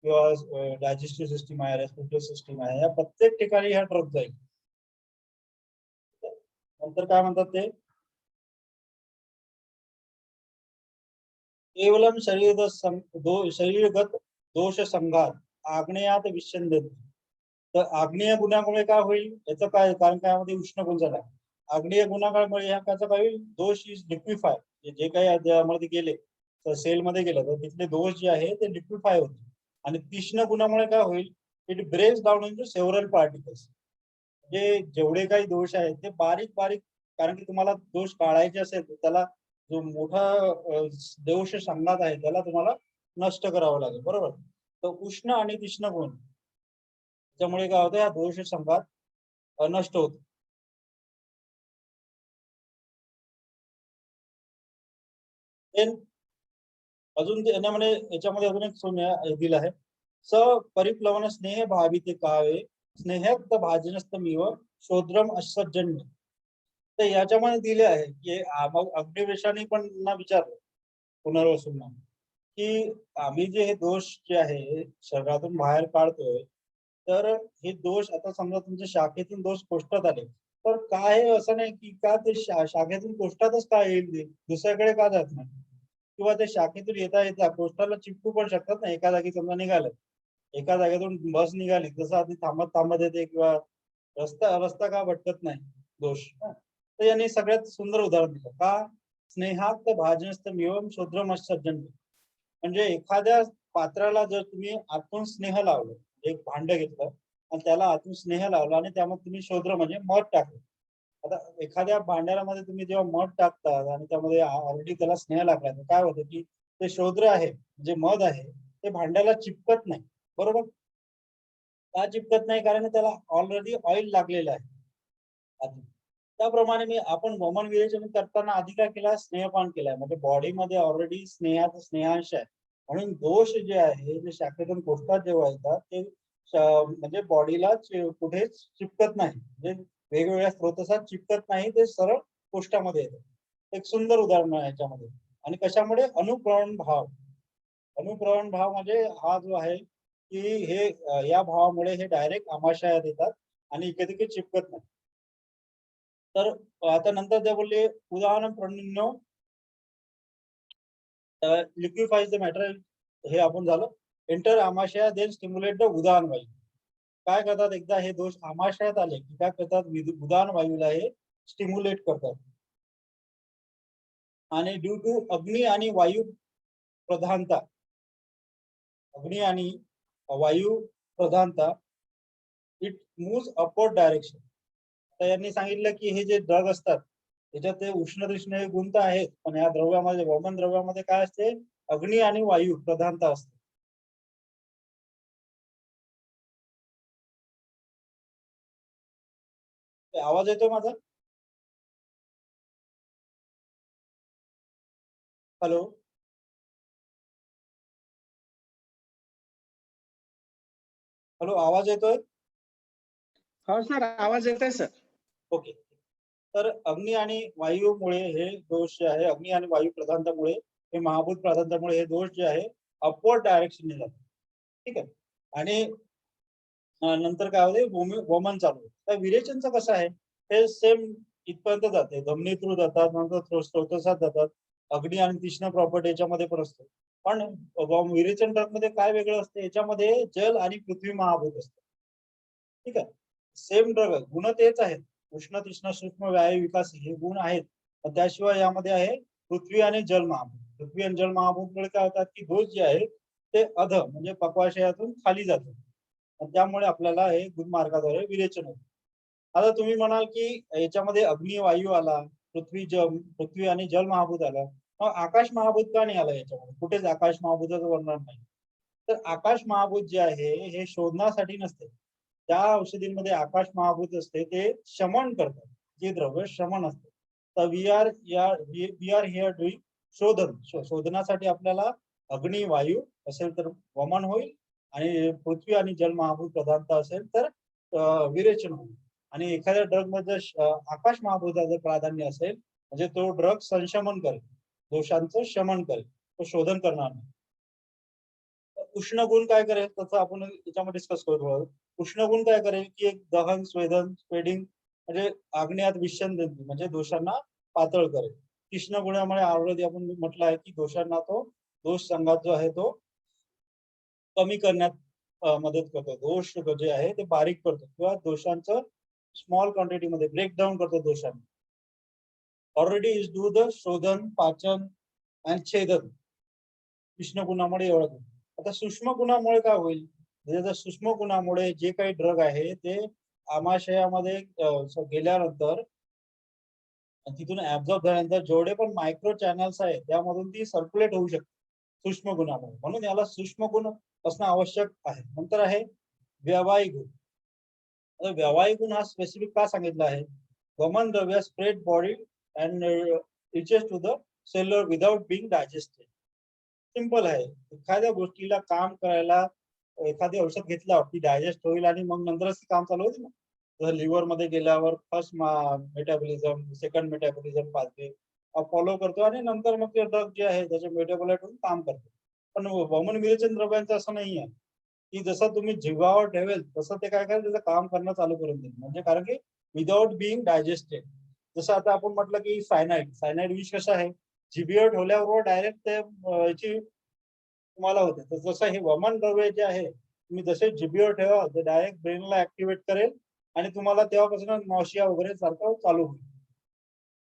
किंवा डायजेस्टिव्ह सिस्टीम आहे, रेस्पिरेटरी सिस्टीम आहे, या प्रत्येक ठिकाणी ह्या ड्रग जाईल. नंतर काय म्हणतात ते, केवलम शरीरगत दोष संघात आग्नेयात विच्छेदन. तर आग्नेय गुणामुळे काय होईल, याचं काय कारण, काय यामध्ये उष्ण गुण झाला. आग्नेय गुणामुळे ह्या त्याचा काय होईल, दोष इज लिक्विफाय, जे काही मध्ये गेले तर सेल मध्ये गेलं तर तिथले दोष जे आहे ते लिक्विफाय होते. आणि तीक्ष्ण गुणामुळे काय होईल, it breaks down into several particles. म्हणजे जेवढे काही दोष आहेत ते बारीक बारीक, कारण की तुम्हाला दोष काढायचे असेल तर त्याला जो मोठा दोष संघात आहे त्याला तुम्हाला नष्ट करावं लागेल, बरोबर. तर उष्ण आणि तीक्ष्ण गुण त्यामुळे काय होतं, या दोष संघात नष्ट होत. अजून त्यामध्ये याच्यामध्ये अजून एक दिलं आहे, स परिप्लवन स्नेह भाविते कावे स्नेहक्त भाजनस्तमिव शोद्रम असज्जन्य. तर याच्यामध्ये दिले आहे की अग्निवेशाने पण ना विचारलं पुनर्वसूंना की आम्ही जे हे दोष जे आहे शरीरातून बाहेर काढतोय, तर हे दोष आता समजा तुमच्या शाखेतून दोष कोष्टात आले तर काय असं नाही की का ते शाखेतून कोष्टातच का येईल, ते दुसऱ्याकडे का जात नाही, किंवा ते शाखेतून येता कोष्टाला चिपकू पण शकतात ना. एका जागी समजा निघालं, एका जागेतून बस निघाली, जसं आधी थांबत थांबत येते किंवा रस्ता का भटकत नाही दोष. तर यांनी सगळ्यात सुंदर उदाहरण दिलं का, स्नेहात भाजनस्त मिळून शोद्रम सज्जन. म्हणजे एखाद्या पात्राला जर तुम्ही आतून स्नेह लावलं, एक भांड घेतलं आणि त्याला आतून स्नेह लावला आणि त्यामध्ये तुम्ही शोद्र म्हणजे मध टाकलं. आता एखाद्या भांड्यामध्ये तुम्ही जेव्हा मध टाकतात आणि त्यामध्ये ऑलरेडी त्याला स्नेह लागला, तर काय होतं की ते शोद्र आहे म्हणजे मध आहे ते भांड्याला चिपकत नाही, बरोबर. का चिपकत नाही, कारण त्याला ऑलरेडी ऑइल लागलेलं आहे आधी. त्याप्रमाणे मी आपण वमन विरेचन करताना आधी काय केला, स्नेहपान केलाय, म्हणजे बॉडीमध्ये ऑलरेडी स्नेहांश आहे. म्हणून दोष जे आहे जे शाखेतून कोष्टात जेव्हा येतात ते म्हणजे बॉडीला कुठेच चिपकत नाही, म्हणजे वेगवेगळ्या स्रोतसात चिपकत नाही, ते सरळ कोष्टामध्ये येतं. एक सुंदर उदाहरण आहे याच्यामध्ये. आणि कशामुळे, अनुप्रवण भाव. अनुप्रवण भाव म्हणजे हा जो आहे की हे या भावामुळे हे डायरेक्ट आमाशयात येतात आणि इकडे तिकडे चिपकत नाही. तर आता नंतर ते बोलले, उदाहरण प्रणिन्यो लिक्विफाईज द मॅटर, हे आपण झालं. एंटर आमाशया देन स्टिम्युलेट द उदाहरण वायू. काय करतात, एकदा हे दोष आमाशयात आले की काय करतात, उदाहरण वायूला हे स्टिम्युलेट करतात. आणि ड्यू टू अग्नी आणि वायू प्रधानता, अग्नी आणि वायू प्रधानता, इट मूव्स अपवर्ड डायरेक्शन. तर यांनी सांगितलं की हे जे ड्रग असतात त्याच्यात ते उष्ण तीक्ष्ण हे गुण तर आहेत, पण या द्रव्यामध्ये, वमन द्रव्यामध्ये काय असते, अग्नी आणि वायू प्रधानता असते. आवाज येतो माझा? हॅलो हॅलो, आवाज येतोय? हो सर, आवाज येत आहे सर. ओके. तर अग्नी आणि वायूमुळे हे दोष जे आहे, अग्नी आणि वायू प्रधानतामुळे, हे महाभूत प्रधानतामुळे हे दोष जे आहे अपवर्ड डायरेक्शनने जातात. ठीक आहे. आणि नंतर काय होते, वमन चालू. तर विरेचनचं कसं आहे, हे सेम इथपर्यंत जाते, धमनी थ्रू जातात, नंतर स्त्रोतसात जातात. अग्नी आणि तीक्ष्ण प्रॉपर्टी याच्यामध्ये पण असतो. पण विरेचन ड्रग मध्ये काय वेगळं असते, याच्यामध्ये जल आणि पृथ्वी महाभूत असते. ठीक आहे. सेम ड्रग, गुण तेच आहेत, उष्ण तीक्ष्ण सूक्ष्म व्यायू विकास हे गुण आहेत, पण त्याशिवाय यामध्ये आहे पृथ्वी आणि जल महाभूत. पृथ्वी आणि जल महाभूतमुळे काय होतात की दोष जे आहे ते अध म्हणजे पक्वाशयातून खाली जातात, त्यामुळे आपल्याला हे गुणमार्गाद्वारे विरेचन होतं. आता तुम्ही म्हणाल की याच्यामध्ये अग्नी वायू आला, पृथ्वी आणि जल महाभूत आला, मग आकाश महाभूत का नाही आला याच्यामध्ये, कुठेच आकाश महाभूताचं वर्णन नाही. तर आकाश महाभूत जे आहे हे शोधण्यासाठी नसते. त्या औषधींमध्ये आकाश महाभूत असते ते शमन करतात, जे द्रव्य शमन असते. तर वी आर हिअर डुईंग शोधनासाठी आपल्याला अग्नी वायू असेल तर वमन होईल, आणि पृथ्वी आणि जल महाभूत पदार्थ असेल तर विरेचन होईल. आणि एखाद्या ड्रग मध्ये आकाश महाभूताचं प्राधान्य असेल म्हणजे तो ड्रग संशमन करेल, दोषांचं शमन करेल, तो शोधन करणार नाही. उष्ण गुण काय करेल तसं आपण याच्यामध्ये डिस्कस करू. उष्ण गुण काय करेल की एक दहन स्वेडिंग म्हणजे आग्नेयात विशन देते, म्हणजे दोषांना पातळ करेल. तीक्ष्ण गुणामुळे ऑलरेडी आपण म्हटलं आहे की दोषांना तो दोष संघात जो आहे तो कमी करण्यात मदत करतो. दोष जे आहे ते बारीक करतो किंवा दोषांचं स्मॉल क्वांटिटी मध्ये ब्रेक डाऊन करतो दोषांना. ऑलरेडी इज डू द शोधन, पाचन आणि छेदन तीक्ष्ण गुणामुळे एवढं. आता सूक्ष्म गुणामुळे काय होईल, म्हणजे सूक्ष्म गुणामुळे जे काही ड्रग आहे ते आमाशयामध्ये गेल्यानंतर तिथून ऍब्झॉर्ब झाल्यानंतर जेवढे पण मायक्रो चॅनल्स आहेत त्यामधून ती सर्क्युलेट होऊ शकते सूक्ष्म गुणामुळे, म्हणून याला सूक्ष्म गुण असणं आवश्यक आहे. नंतर आहे व्यावहारिक गुण. आता व्यावहारिक गुण हा स्पेसिफिक का सांगितला आहे, वमन द्रव्य spread body and reaches to the cellular without being digested. Simple आहे, एखाद्या गोष्टीला काम करायला एखादी औषध घेतल्यावर ती डायजेस्ट होईल आणि मग नंतरच काम चालू होईल ना. जर लिव्हर मध्ये गेल्यावर फर्स्ट मेटाबॉलिझम, सेकंड मेटाबॉलिझम पाहते फॉलो करतो आणि नंतर मग ते ड्रग जे आहे त्याचे मेटाबॉलाइट होऊन काम करतो. पण वमन विरेचन द्रव्यांचं असं नाही आहे की जसं तुम्ही जीवावर ठेवेल तसं ते काय करेल त्याचं काम करणं चालू करून देईल. म्हणजे कारण की विदाउट बिईंग डायजेस्टेड. जसं आता आपण म्हटलं की सायनाइड विष कसा आहे, जिभेवर ठेवल्यावर डायरेक्ट ते याची तुम्हाला होते. तर जसं हे वमन द्रव्य जे आहे तुम्ही जसे जिभेवर ठेवा ते डायरेक्ट ब्रेनला ऍक्टिव्हेट करेल आणि तुम्हाला तेव्हापासून नॉशिया वगैरे सारखं चालू होईल.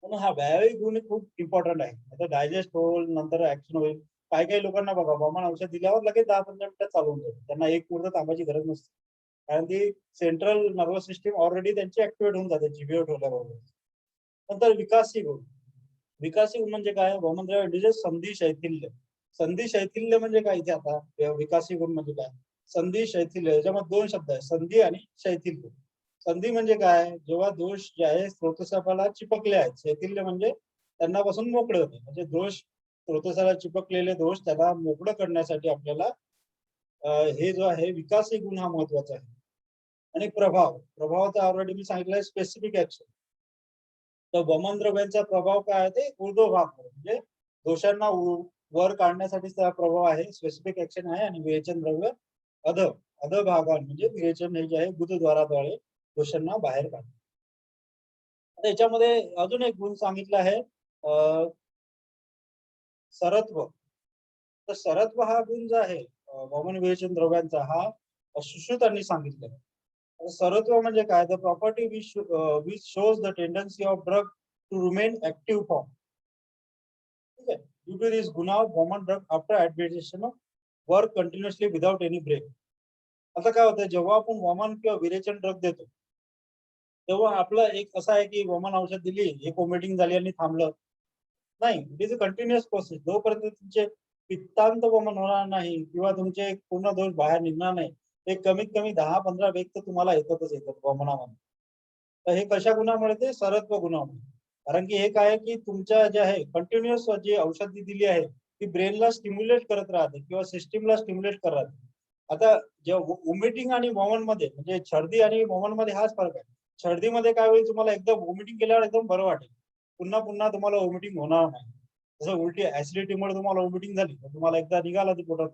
म्हणून हा व्यावहारिक गुण खूप इम्पॉर्टंट आहे. आता डायजेस्ट होईल नंतर ऍक्शन होईल. काही काही लोकांना बघा वमन औषध दिल्यावर लगेच 10-15 मिनिटात चालू होऊन जाईल. त्यांना एक मुहूर्त थांबायची गरज नसते, कारण ती सेंट्रल नर्वस सिस्टीम ऑलरेडी त्यांची ऍक्टिव्हेट होऊन जाते जिभेवर ठेवल्याबरोबर. नंतर विकासी गुण. विकासी गुण म्हणजे काय, वमन द्रव्य म्हणजे संधी शैथिल्य. संधी शैथिल्य म्हणजे काय इथे आता विकासी गुण म्हणजे काय, संधी शैथिल्य याच्यामध्ये दोन शब्द आहेत, संधी आणि शैथिल्य. संधी म्हणजे काय, जेव्हा दोष जे आहे स्रोतसापाला चिपकले आहेत, शैथिल्य म्हणजे त्यांना पासून मोकळे होते. म्हणजे दोष स्रोतसाला चिपकलेले दोष त्याला मोकळं करण्यासाठी आपल्याला हे जो आहे विकासी गुण हा महत्वाचा आहे. आणि प्रभावाचा ऑलरेडी मी सांगितलंय स्पेसिफिक ऍक्शन. तर वमन द्रव्यांचा प्रभाव काय आहे, ते ऊर्ध्वभाग म्हणजे दोषांना वर काढण्यासाठीचा प्रभाव आहे, स्पेसिफिक ऍक्शन आहे. आणि विरेचन द्रव्य अधभागान म्हणजे विरेचन हे जे आहे गुदद्वाराद्वारे दोषांना बाहेर काढतात. आता याच्यामध्ये अजून एक गुण सांगितला आहे सरत्व. तर सरत्व हा गुण जो आहे वमन विरेचन द्रव्यांचा हा सुश्रुतांनी सांगितलेला. सरत्व म्हणजे काय, the property which shows the tendency of drug to remain active form. ठीक आहे, ड्यू टू दिस गुण ऑफ वमन drug after administration work continuously without any break. आता काय होतं, जेव्हा आपण वमन किंवा विरेचन ड्रग देतो तेव्हा आपलं एक असं आहे की वमन औषध दिली, एक वॉमिटिंग झाली आणि थांबलं नाही. It is a continuous process. जोपर्यंत तुमचे पित्तांत वमन होणार नाही किंवा तुमचे पूर्ण दोष बाहेर निघणार नाही, ते कमीत कमी 10-15 वेग तर तुम्हाला येतातच वमनामध्ये. तर हे कशा गुणामुळे, ते सरत्व गुणामुळे. कारण की हे काय की तुमच्या जे आहे कंटिन्युअस जी औषधी दिली आहे ती ब्रेनला स्टिम्युलेट करत राहते किंवा सिस्टीमला स्टिम्युलेट करत राहते. आता जेव्हा वॉमिटिंग आणि वमन मध्ये म्हणजे छर्दी आणि वमन मध्ये हाच फरक आहे. छर्दीमध्ये काय होईल, तुम्हाला एकदा वॉमिटिंग केल्यावर एकदम बरं वाटेल, पुन्हा पुन्हा तुम्हाला वॉमिटिंग होणार नाही. जसं उलटी ऍसिडिटीमुळे तुम्हाला वॉमिटिंग झाली तर तुम्हाला एकदा निघाला ती पोटात,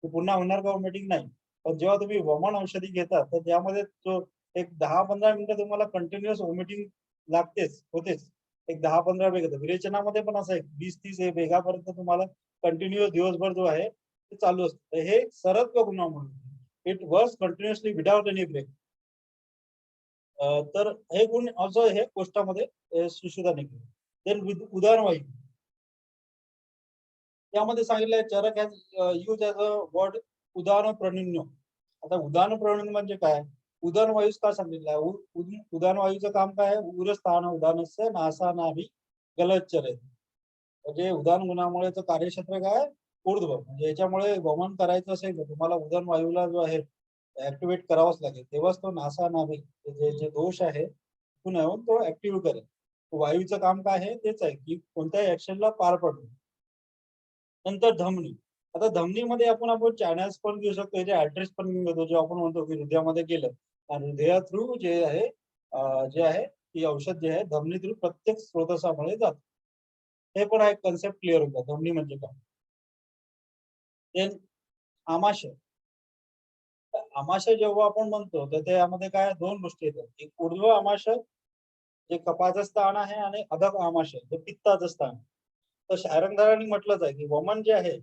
पुन्हा होणार का वॉमिटिंग, नाही. पण जेव्हा तुम्ही वमन औषधी घेता तर त्यामध्ये तो एक 10-15 मिनिटं तुम्हाला कंटिन्युअस वॉमिटिंग लागतेच, होतेच. एक 10-15 वेग येतं. विरेचनामध्ये पण असं आहे 20-30 वेगापर्यंत तुम्हाला कंटिन्युअस दिवसभर जो आहे ते चालू असतं. हे सरत्व गुणामुळे it works continuously without any break. तर हे गुण असं हे कोष्टामध्ये सुश्रुतांनी केलं. देन उदाहरण त्यामध्ये सांगितलंय Charaka has use as a word उदाहरण प्रणिन्य. आता उदाहरण प्रणिन्य म्हणजे काय, उदाहरण वायूच का सांगितलंय, उदाहरण वायूचं काम काय, उरस्थान उदाहरणस्य नासा नाभी गलच्चर. म्हणजे उदाहरण गुणामुळे कार्यक्षेत्र काय, ऊर्ध्व म्हणजे याच्यामुळे वमन करायचं असेल तर तुम्हाला उदन वायूला जो आहे ऍक्टिव्हेट करावाच लागेल, तेव्हाच तो नासा नाभी जे जे दोष आहे तिथून येऊन तो ऍक्टिव्ह करेल. वायूचं काम काय आहे तेच आहे की कोणत्याही ऍक्शनला पार पडणं. नंतर धमनी. आता धमनीमध्ये आपण चॅनल्स पण घेऊ शकतो, याचे ऍड्रेस पण घेऊन घेतो, जे आपण म्हणतो की हृदयामध्ये गेलं आणि हृदया थ्रू जे आहे जे आहे ती औषध जे आहे धमनी थ्रू प्रत्येक स्रोतसामध्ये जात. हे पण एक कन्सेप्ट क्लिअर होता धमनी म्हणजे काय. देन आमाशय. आमाशय जेव्हा आपण म्हणतो तर त्यामध्ये काय दोन गोष्टी येतात, एक ऊर्ध्व आमाशय जे कपाचं स्थान आहे आणि अधक आमाशय जे पित्ताचं स्थान. तर शायरंगधारांनी म्हटलंच आहे की वमन जे आहे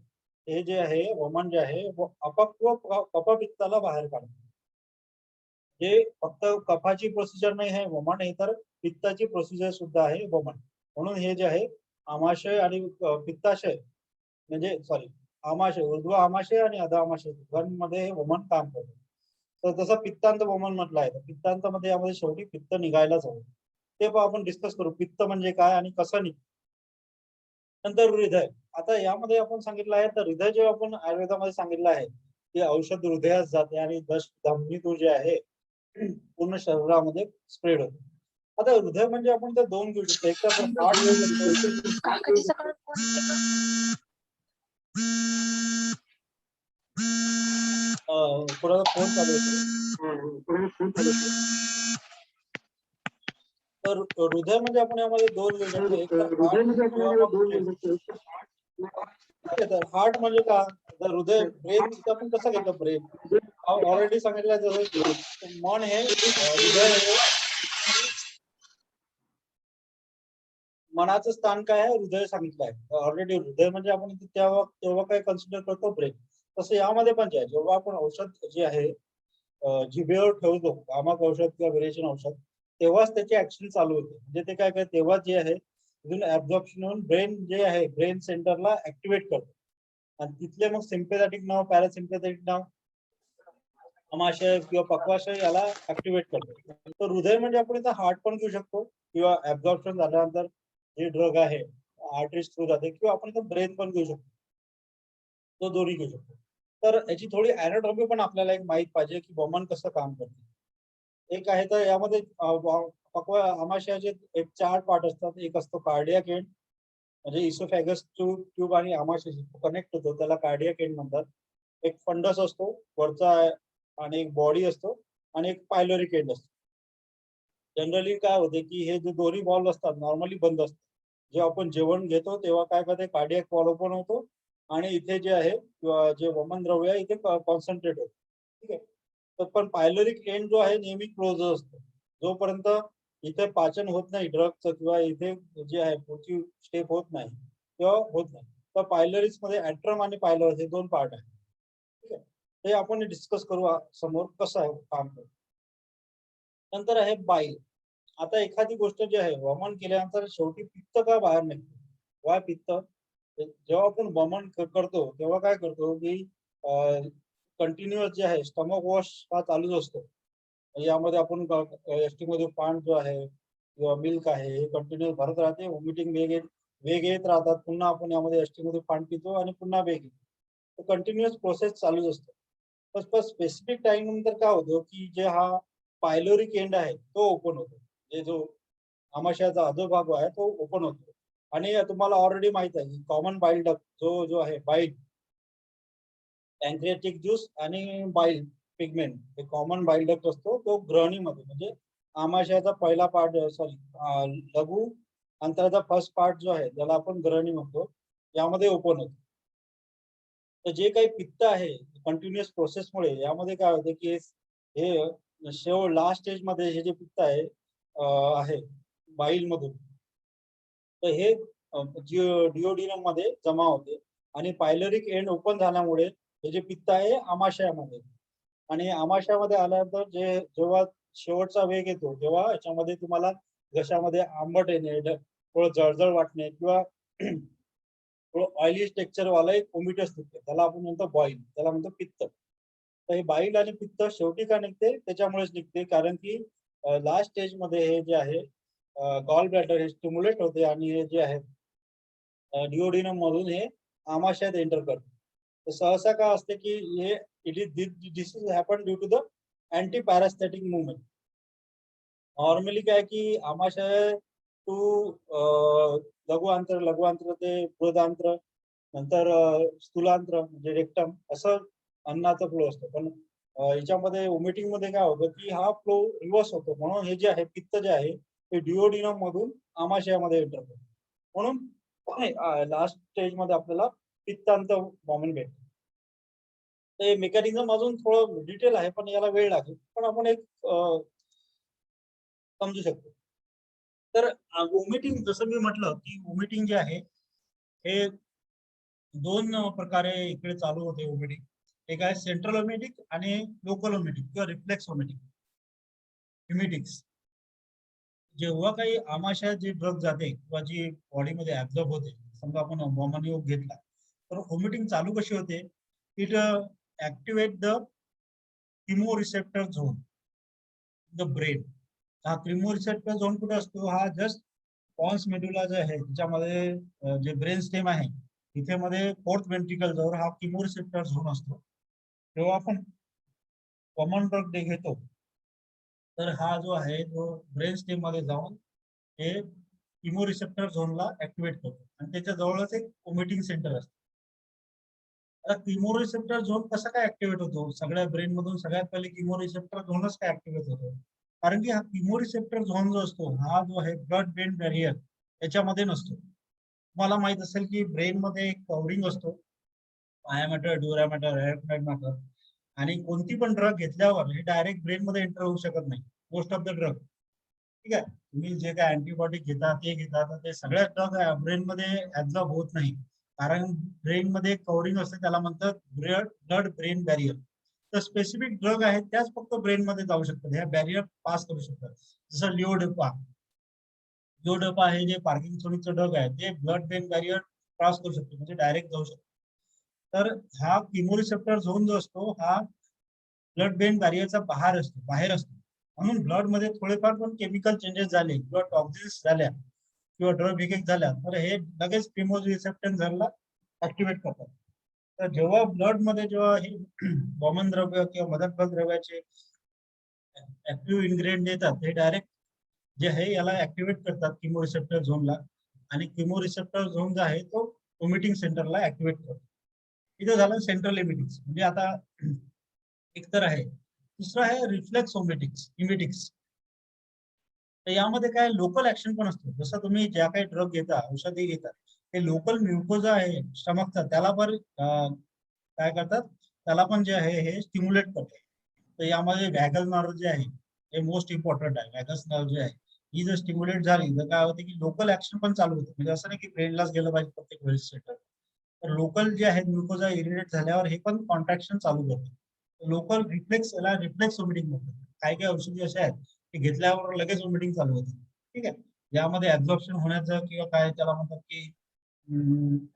हे जे आहे वमन जे आहे अपक्व कफपित्ताला बाहेर काढतं. हे फक्त कफाची प्रोसिजर नाही आहे वमन, हे तर पित्ताची प्रोसिजर सुद्धा आहे वमन. म्हणून हे जे आहे आमाशय आणि पित्ताशय म्हणजे सॉरी आमाशय ऊर्ध्व आमाशय आणि अध आमाशय दोघांमध्ये हे वमन काम करतं. तर जसं पित्तांत वमन म्हटलं आहे, तर पित्तांतामध्ये यामध्ये शेवटी पित्त निघायलाच हवं. ते पण आपण डिस्कस करू पित्त म्हणजे काय आणि कसं निघतं. नंतर हृदय. आता यामध्ये आपण सांगितलं आहे तर हृदय जे आपण आयुर्वेदामध्ये सांगितलं आहे की औषध हृदयात जाते आणि धमनी जे आहे पूर्ण शरीरामध्ये स्प्रेड होते. आता हृदय म्हणजे आपण ते दोन घेऊ शकतो, एक तर आपण हार्ट घेऊ शकतो. कोणाचा फोन चालू होतो. तर हृदय म्हणजे आपण यामध्ये दोन घेऊ शकतो, एक तर हार्ट किंवा मग ब्रेन. हार्ट म्हणजे का तर हृदय ब्रेन आपण कसं घेतो ब्रेन ऑलरेडी सांगितलं जसं मन हे हृदय हे मनाचं स्थान काय आहे हृदय सांगितलं आहे ऑलरेडी. हृदय म्हणजे आपण तेव्हा तेव्हा काय कन्सिडर करतो ब्रेन. तसं यामध्ये पण जे आहे जेव्हा आपण औषध जे आहे जिभेवर ठेवतो कामक औषध किंवा व्हेरिएशन औषध तेव्हाच त्याची ऍक्शन चालू होते. म्हणजे ते काय तेव्हा जे आहे तिथून ऍब्झॉर्प्शन होऊन ब्रेन जे आहे ब्रेन सेंटरला ऍक्टिव्हेट करतो आणि तिथले मग सिम्पॅथेटिक नर्व पॅरासिम्पॅथेटिक नर्व आमाशय किंवा पक्वाशय याला ऍक्टिव्हेट करतो. तर हृदय म्हणजे आपण इथं हार्ट पण घेऊ शकतो किंवा ऍब्झॉर्प्शन झाल्यानंतर जे ड्रग आहे आर्टरीज थ्रू जाते किंवा आपण इथं ब्रेन पण घेऊ शकतो, तो दोन्ही घेऊ शकतो. तर याची थोडी अॅनाटॉमी पण आपल्याला एक माहित पाहिजे की वमन कसं काम करते. एक आहे तर यामध्ये आमाशयाचे एक 4 पार्ट असतात. एक असतो कार्डियाक एंड म्हणजे इसोफॅगस ट्यूब आणि आमाशयाशी कनेक्ट होतो त्याला कार्डियाक एंड म्हणतात. एक फंडस असतो वरचा आणि एक बॉडी असतो आणि एक पायलोरिक एंड असतो. जनरली काय होते की हे जे दोन्ही वॉल्व असतात नॉर्मली बंद असतात. जेव्हा आपण जेवण घेतो तेव्हा काय करते कार्डियाक वॉल्व ओपन होतो आणि इथे जे आहे जे वमन द्रव्य आहे इथे कॉन्सन्ट्रेट होतो. ठीक आहे. तर पण पायलोरिक एंड जो आहे नेहमी क्लोज असतो. जोपर्यंत इथे पाचन होत नाही ड्रगचं किंवा इथे जे आहे पुढची स्टेप होत नाही तेव्हा होत नाही. तर पायलरीज मध्ये ऍट्रम आणि पायलर हे दोन पार्ट आहेत. ठीक आहे. हे आपण डिस्कस करू समोर कसं आहे काम करतो. नंतर आहे बाईल. आता एखादी गोष्ट जी आहे वमन केल्यानंतर शेवटी पित्त का बाहेर निघतो. वाय पित्त. जेव्हा आपण वमन करतो तेव्हा काय करतो की कंटिन्युअस जे आहे स्टमक वॉश हा चालूच असतो. यामध्ये आपण एसटी मध्ये पान जो आहे किंवा मिल्क आहे हे कंटिन्युअस भरत राहते. वॉमिटिंग वेग येत राहतात. पुन्हा आपण यामध्ये एसटी मध्ये पान पितो आणि पुन्हा वेग येतो. कंटिन्युअस प्रोसेस चालूच असतो. पण स्पेसिफिक टाइम नंतर काय होतं की जे हा पायलोरिक एंड आहे तो ओपन होतो. जो आमाशयाचा अधोभाग आहे तो ओपन होतो आणि तुम्हाला ऑलरेडी माहित आहे की कॉमन बाईल डक्ट जो आहे बाईल पॅन्क्रियाटिक ज्यूस आणि बाईल पिगमेंट हे कॉमन बाईल डक्ट असतो तो ग्रहणीमध्ये म्हणजे आमाशयाचा पहिला पार्ट सॉरी लघु अंतराचा फर्स्ट पार्ट जो आहे ज्याला आपण ग्रहणी म्हणतो यामध्ये ओपन होतो. तर जे काही पित्त आहे कंटिन्युअस प्रोसेसमुळे यामध्ये काय होतं की हे शेवट लास्ट स्टेज मध्ये हे जे पित्त आहे बाईल मधून तर हे डिओडिनम मध्ये जमा होते आणि पायलरिक एंड ओपन झाल्यामुळे हे जे पित्त आहे आमाशयामध्ये आणि आमाशयामध्ये आल्यानंतर जेव्हा शेवटचा वेग येतो तेव्हा याच्यामध्ये तुम्हाला घशामध्ये आंबट येणे थोडं जळजळ वाटणे किंवा थोडं ऑइली टेक्स्चर वाला एक ओमिटस निघते त्याला आपण म्हणतो बॉईल त्याला म्हणतो पित्त. तर हे बाईल आणि पित्त शेवटी का निघते त्याच्यामुळेच निघते कारण की लास्ट स्टेज मध्ये हे जे आहे गॉल ब्लॅडर हे स्टिम्युलेट होते आणि हे जे आहे डिओडिनम मधून हे आमाशयात एंटर करते. तर सहसा काय असते की हे this is happen due to the anti peristaltic movement. Normally काय की आमाशय टू लघु आंत्र ते बृहदांत्र, नंतर स्थूलांत्र म्हणजे रेक्टम असं अन्नाचा फ्लो असतो. पण याच्यामध्ये वॉमिटिंग मध्ये काय होतं की हा फ्लो रिव्हर्स होतो. म्हणून हे जे आहे पित्त जे आहे ते डिओडिनम मधून आमाशयामध्ये एंटर होतं. म्हणून लास्ट स्टेज मध्ये आपल्याला पित्तांत वॉमिट भेटतो. ते मेकॅनिझम अजून थोडं डिटेल आहे पण याला वेळ लागेल. पण आपण एक समजू शकतो. तर वॉमिटिंग जसं मी म्हटलं की वॉमिटिंग जे आहे हे दोन प्रकारे इकडे चालू होते वॉमिटिंग. एक आहे सेंट्रल वॉमिटिक आणि लोकल वॉमिटिक किंवा रिफ्लेक्स वॉमिटिक. हिमिटिक्स जेव्हा काही आमाशयात जे ड्रग जाते किंवा जी बॉडीमध्ये ऍब्झॉर्ब होते, समजा आपण वॉमन योग घेतला तर वॉमिटिंग चालू कशी होते? It activate the chemoreceptor zone the brain. हा किमोरिसेप्टर झोन कुठे असतो? हा जस्ट पॉन्स मेडुला जे आहे त्याच्यामध्ये जे ब्रेन स्टेम आहे इथे मध्ये फोर्थ वेंट्रिकल जवळ हा किमोरिसेप्टर झोन असतो. जेव्हा आपण कॉमन ड्रग घेतो तर हा जो आहे तो ब्रेन स्टेम मध्ये जाऊन हे किमोरिसेप्टर झोनला ऍक्टिव्हेट करतो आणि त्याच्या जवळच एक वॉमिटिंग सेंटर असतं. आता किमोरिसेप्टर झोन कसा काय ऍक्टिव्हेट होतो? सगळ्या ब्रेन मधून सगळ्यात पहिले किमोरिसेप्टर झोनच काय ऍक्टिव्हेट होतो? कारण की हा किमोरिसेप्टर झोन जो असतो हा जो आहे ब्लड ब्रेन बॅरियर याच्यामध्ये नसतो. तुम्हाला माहित असेल की ब्रेन मध्ये एक कव्हरिंग असतो, आयमॅटर, ड्युरामॅटर, मॅटर, आणि कोणती पण ड्रग घेतल्यावर हे डायरेक्ट ब्रेन मध्ये एंटर होऊ शकत नाही. मोस्ट ऑफ द ड्रग, ठीक आहे, तुम्ही जे काय अँटीबायोटिक घेता ते घेता तर ते सगळ्या ड्रग ब्रेन मध्ये ऍब्झॉर्ब होत नाही. कारण ब्रेन मध्ये कव्हरिंग असते त्याला म्हणतात ब्लड ब्रेन बॅरियर. तर स्पेसिफिक ड्रग आहेत त्याच फक्त ब्रेन मध्ये जाऊ शकतात, ह्या बॅरियर पास करू शकतात. जसं लिओडोपा हे जे पार्किन्सॉनिकचं ड्रग आहे ते ब्लड ब्रेन बॅरियर क्रॉस करू शकतो, म्हणजे डायरेक्ट जाऊ शकतो. तर हा किमोरिसेप्टर झोन जो असतो हा ब्लड ब्रेन बॅरियरचा बाहेर असतो. म्हणून ब्लड मध्ये थोडेफार पण केमिकल चेंजेस झाले किंवा टॉक्सिन्स झाल्या किंवा ड्रग लिकेज झाल्या तर हे लगेच किमोरिसेप्टर झोनला ऍक्टिव्हेट करतात. तर जेव्हा ब्लड मध्ये जेव्हा हे कॉमन द्रव्य किंवा मदत द्रव्याचे ऍक्टिव्ह इन्ग्रेडियंट देतात हे डायरेक्ट जे आहे याला ऍक्टिव्हेट करतात किमोरिसेप्टर झोनला, आणि किमोरिसेप्टर झोन जो आहे तो वॉमिटिंग सेंटरला ऍक्टिव्हेट करतो. इथं झालं सेंट्रल इमिटिक्स. म्हणजे आता एक तर आहे, दुसरं आहे रिफ्लेक्स इमिटिक्स. तर यामध्ये काय लोकल ऍक्शन पण असतो. जसं तुम्ही ज्या काही ड्रग घेता, औषधी घेता, ते लोकल म्युकोजा आहे स्टमकचा त्याला पण काय करतात, त्याला पण जे आहे हे स्टिम्युलेट करतात. तर यामध्ये व्हॅगस नर्व जे आहे हे मोस्ट इम्पॉर्टंट आहे. व्हॅगस नर्व जे आहे ही जर स्टिम्युलेट झाली तर काय होते की लोकल ऍक्शन पण चालू होते. म्हणजे असं नाही की ब्रेनलाच गेलं पाहिजे प्रत्येक वेळेस सेंटर. तर लोकल जे आहे ग्लुकोजा इरिटेट झाल्यावर हे पण कॉन्ट्रॅक्शन चालू करते. लोकल रिफ्लेक्स, याला रिफ्लेक्स वॉमिटिंग म्हणतात. काही काही औषधी अशा आहेत की घेतल्यावर लगेच वॉमिटिंग चालू होते, ठीक आहे. यामध्ये ऍब्झॉर्प्शन होण्याचं किंवा काय त्याला म्हणतात की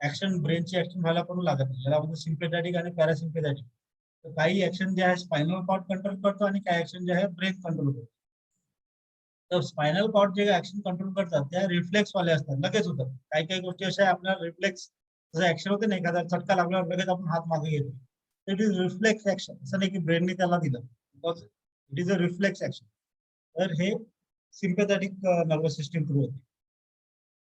ऍक्शन, ब्रेनची ऍक्शन व्हायला पण लागत नाही. याला म्हणजे सिम्पॅथॅटिक आणि पॅरासिम्पॅथॅटिक. तर काही ऍक्शन जे आहे स्पायनल कॉर्ड कंट्रोल करतो आणि काही ऍक्शन जे आहे ब्रेन कंट्रोल करतो. तर स्पायनल कॉर्ड जे ऍक्शन कंट्रोल करतात त्या रिफ्लेक्स वाले असतात, लगेच होतात. काही काही गोष्टी अशा आपल्याला रिफ्लेक्स जसं ऍक्शन होते ना, एखादा चटका लागल्यावर लगेच आपण हात मागे घेतो, इट इज रिफ्लेक्स ऍक्शन. असं नाही की ब्रेनने त्याला दिलं, because it is a reflex action. तर हे सिम्पॅथॅटिक नर्वस सिस्टीम थ्रू होते.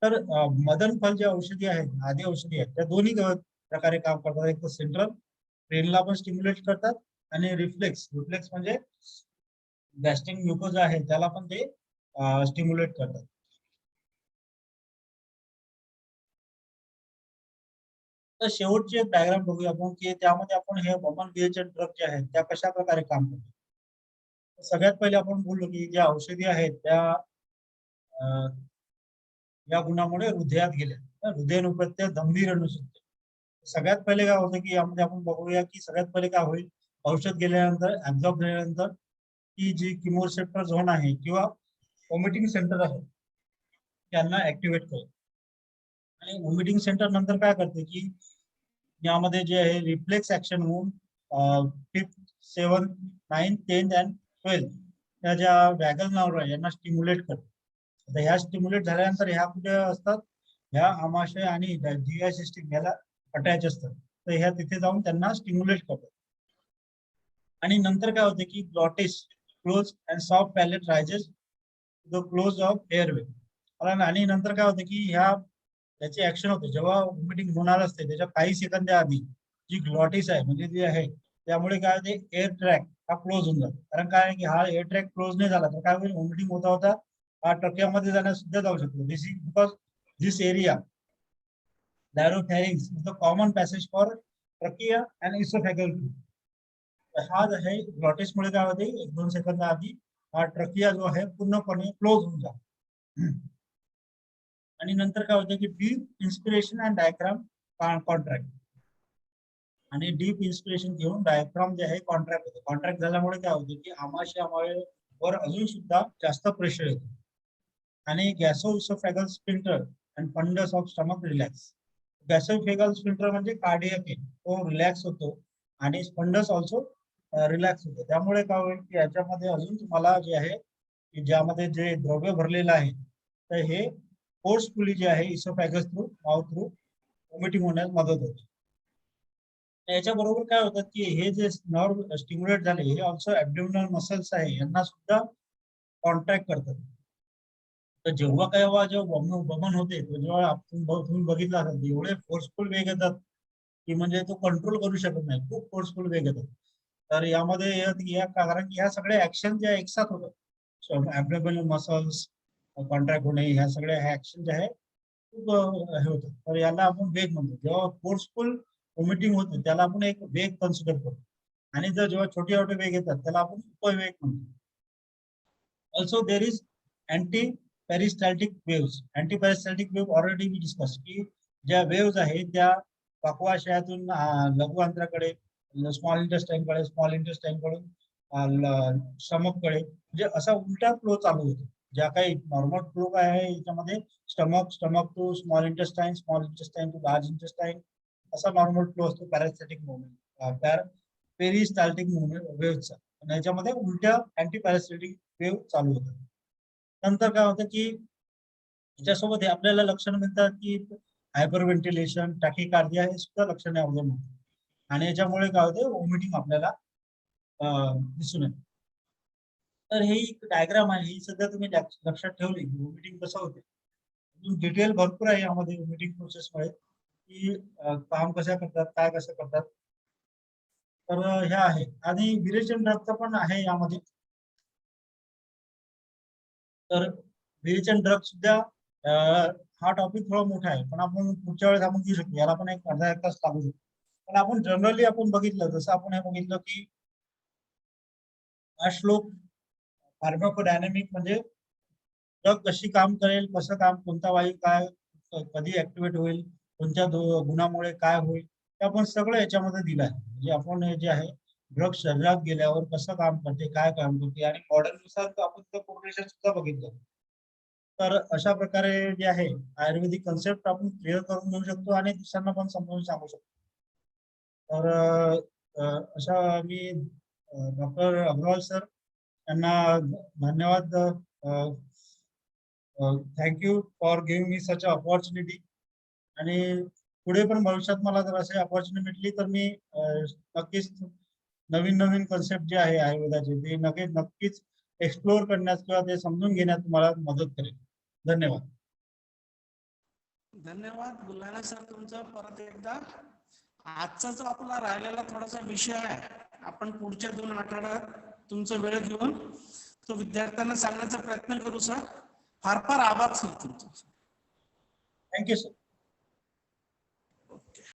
तर मदन फल जे औषधी आहेत, आधी औषधी आहेत, त्या दोन्ही प्रकारे काम करतात. एक तर सेंट्रल ब्रेनला पण स्टिम्युलेट करतात आणि रिफ्लेक्स म्हणजे गॅस्ट्रिक ग्लुकोज आहे त्याला पण ते स्टिम्युलेट करतात. तर शेवटची एक डायग्राम बघूया आपण की त्यामध्ये आपण हे कॉमन बीएचएन ड्रग जे आहेत त्या कशा प्रकारे काम करतात. सगळ्यात पहिले आपण बोललो की ज्या औषधी आहेत त्या या गुणामुळे हृदयात गेल्या, हृदयनुप्रत्य गंभीर अनुसुप्त. सगळ्यात पहिले काय होतं की यामध्ये आपण बघूया की सगळ्यात पहिले काय होईल, औषध गेल्यानंतर ऍब्झॉर्ब झाल्यानंतर की जी किमोरिसेप्टर झोन आहे किंवा वॉमिटिंग सेंटर आहे त्यांना ऍक्टिव्हेट करतो. आणि वॉमिटिंग सेंटर नंतर काय करते की यामध्ये जे आहे रिफ्लेक्स ऍक्शन होऊन 5th, 7th, 9th, 10th and 12th त्या ज्या वॅगस नर्व आहे यांना स्टिम्युलेट करते. आता ह्या स्टिम्युलेट झाल्यानंतर ह्या कुठे असतात, ह्या आमाशय आणि जीआय सिस्टीम याला अटॅच असतात. तर ह्या तिथे जाऊन त्यांना स्टिम्युलेट करतात. आणि नंतर काय होते की glottis close and soft palate rises the close of airway. आणि नंतर काय होतं की ह्या त्याची ऍक्शन होते जेव्हा व्हॉमिटिंग होणार असते त्याच्या काही सेकंद आधी जी ग्लॉटिस आहे म्हणजे जी आहे त्यामुळे काय होते एअर ट्रॅक हा क्लोज होऊन जातो. कारण काय आहे की हा एअर ट्रॅक क्लोज नाही झाला तर काय होईल व्हॉमिटिंग होता होता हा ट्रकियामध्ये जाण्यास सुद्धा जाऊ शकतो. This is because this area nasopharynx is the common passage for trachea and esophageal. हा जो आहे ग्लॉटिस मुळे काय होते 1-2 सेकंद आधी हा ट्रकिया जो आहे पूर्णपणे क्लोज होऊन जातो. आणि नंतर काय होतं की deep inspiration and diagram contract. आणि डीप इन्स्पिरेशन घेऊन डायफ्राम जे आहे कॉन्ट्रॅक्ट होते. कॉन्ट्रॅक्ट झाल्यामुळे काय होते की आमाशयावर अजून सुद्धा जास्त प्रेशर येतो. आणि gastroesophageal sphincter and fundus of stomach relax. Gastroesophageal sphincter म्हणजे कार्डियक तो रिलॅक्स होतो आणि फंडस ऑल्सो रिलॅक्स होतो. त्यामुळे काय होईल की याच्यामध्ये अजून तुम्हाला जे आहे की ज्यामध्ये जे द्रव्य भरलेलं आहे तर हे फोर्सफुली जे आहे इसोफॅगस थ्रू माउथ थ्रू व्हॉमिटिंग होण्यास मदत होते. याच्या बरोबर काय होतं की हे जे नर्व स्टिम्युलेट झाले हे ऑल्सो ऍब्डोमिनल मसल्स आहे यांना सुद्धा कॉन्ट्रॅक्ट करतात. तर जेव्हा वमन होते जेव्हा तुम्ही बघितलं असेल एवढे फोर्सफुल वेग येतात की म्हणजे तो कंट्रोल करू शकत नाही. खूप फोर्सफुल वेग येतात. तर यामध्ये कारण की ह्या सगळ्या ऍक्शन ज्या एकसाथ होतात ऍब्डोमिनल मसल्स कॉन्ट्रॅक्ट होणे ह्या सगळ्या ऍक्शन ज्या आहे खूप हे होतं. तर याला आपण वेग म्हणतो. जेव्हा फोर्सफुल व्हॉमिटिंग होते त्याला आपण एक वेग कन्सिडर करतो. आणि जर जेव्हा छोटे छोटे वेग येतात त्याला आपण उपवेग म्हणतो. Also there is anti peristaltic waves. Anti peristaltic wave already मी डिस्कस की ज्या वेव्स आहेत त्या पाकवाशयातून लघु अंतराकडे स्मॉल इंटेस्टाईन कडून स्टमककडे म्हणजे असा उलटा फ्लो चालू होतो. ज्या काही नॉर्मल फ्लो काय आहे याच्यामध्ये stomach to small intestine to large intestine असा नॉर्मल फ्लो असतो पॅरासिटिक मुवमेंट पेरिस्टाल्टिक मुवमेंट वेव्हचा. आणि याच्यामध्ये उलट्या अँटी पॅरासिटिक वेव्ह चालू होतात. नंतर काय होतं की याच्यासोबत आपल्याला लक्षणं मिळतात की हायपर व्हेंटिलेशन टॅकिकार्डिया हे सुद्धा लक्षणे अवलंबून होतात. आणि याच्यामुळे काय होते व्हॉमिटिंग आपल्याला दिसून येते. तर ही डायग्राम आहे ही सध्या तुम्ही लक्षात ठेवली की व्हॉमिटिंग कसं होते. डिटेल भरपूर आहे यामध्ये व्हॉमिटिंग प्रोसेसमुळे की काम कसं करतात काय कसं करतात. तर ह्या आहे आणि विरेचन ड्रगचं पण आहे यामध्ये. तर विरेचन ड्रग सुद्धा हा टॉपिक थोडा मोठा आहे पण आपण पुढच्या वेळेस आपण घेऊ शकतो. याला पण एक अर्धा 1 तास लागू शकतो. पण आपण जनरली आपण बघितलं जसं आपण हे बघितलं की हा श्लोक फार्माकोडायनॅमिक म्हणजे ड्रग कशी काम करेल कसं काम कोणता वायू काय कधी ऍक्टिव्हेट होईल कोणत्या गुणामुळे काय होईल ते आपण सगळं याच्यामध्ये दिलं आहे. म्हणजे आपण हे जे आहे ड्रग शरीरात गेल्यावर कसं काम करते काय काम करते आणि मॉडर्ननुसार आपण ते कोरिलेशन सुद्धा बघितलं. तर अशा प्रकारे जे आहे आयुर्वेदिक कन्सेप्ट आपण क्लिअर करून घेऊ शकतो आणि दुसऱ्यांना पण समजावून सांगू शकतो. तर अशा मी डॉक्टर अग्रवाल सर यांना धन्यवाद. Thank you for giving me such opportunity. आणि पुढे पण भविष्यात मला जर असे अपॉर्च्युनिटी भेटली तर मी नक्कीच नवीन नवीन कन्सेप्ट जे आहे आयुर्वेदाचे ते नक्कीच एक्सप्लोअर करण्यास किंवा ते समजून घेण्यात तुम्हाला मदत करेल. धन्यवाद. धन्यवाद बुलाना सर तुमचा परत एकदा. आजचा जो आपला राहिलेला थोडासा विषय आहे आपण पुढच्या 2 आठवड्यात तुमचा वेळ घेऊन तो विद्यार्थ्यांना सांगण्याचा प्रयत्न करू सर. फार फार आभार सर तुमचा. Thank you sir.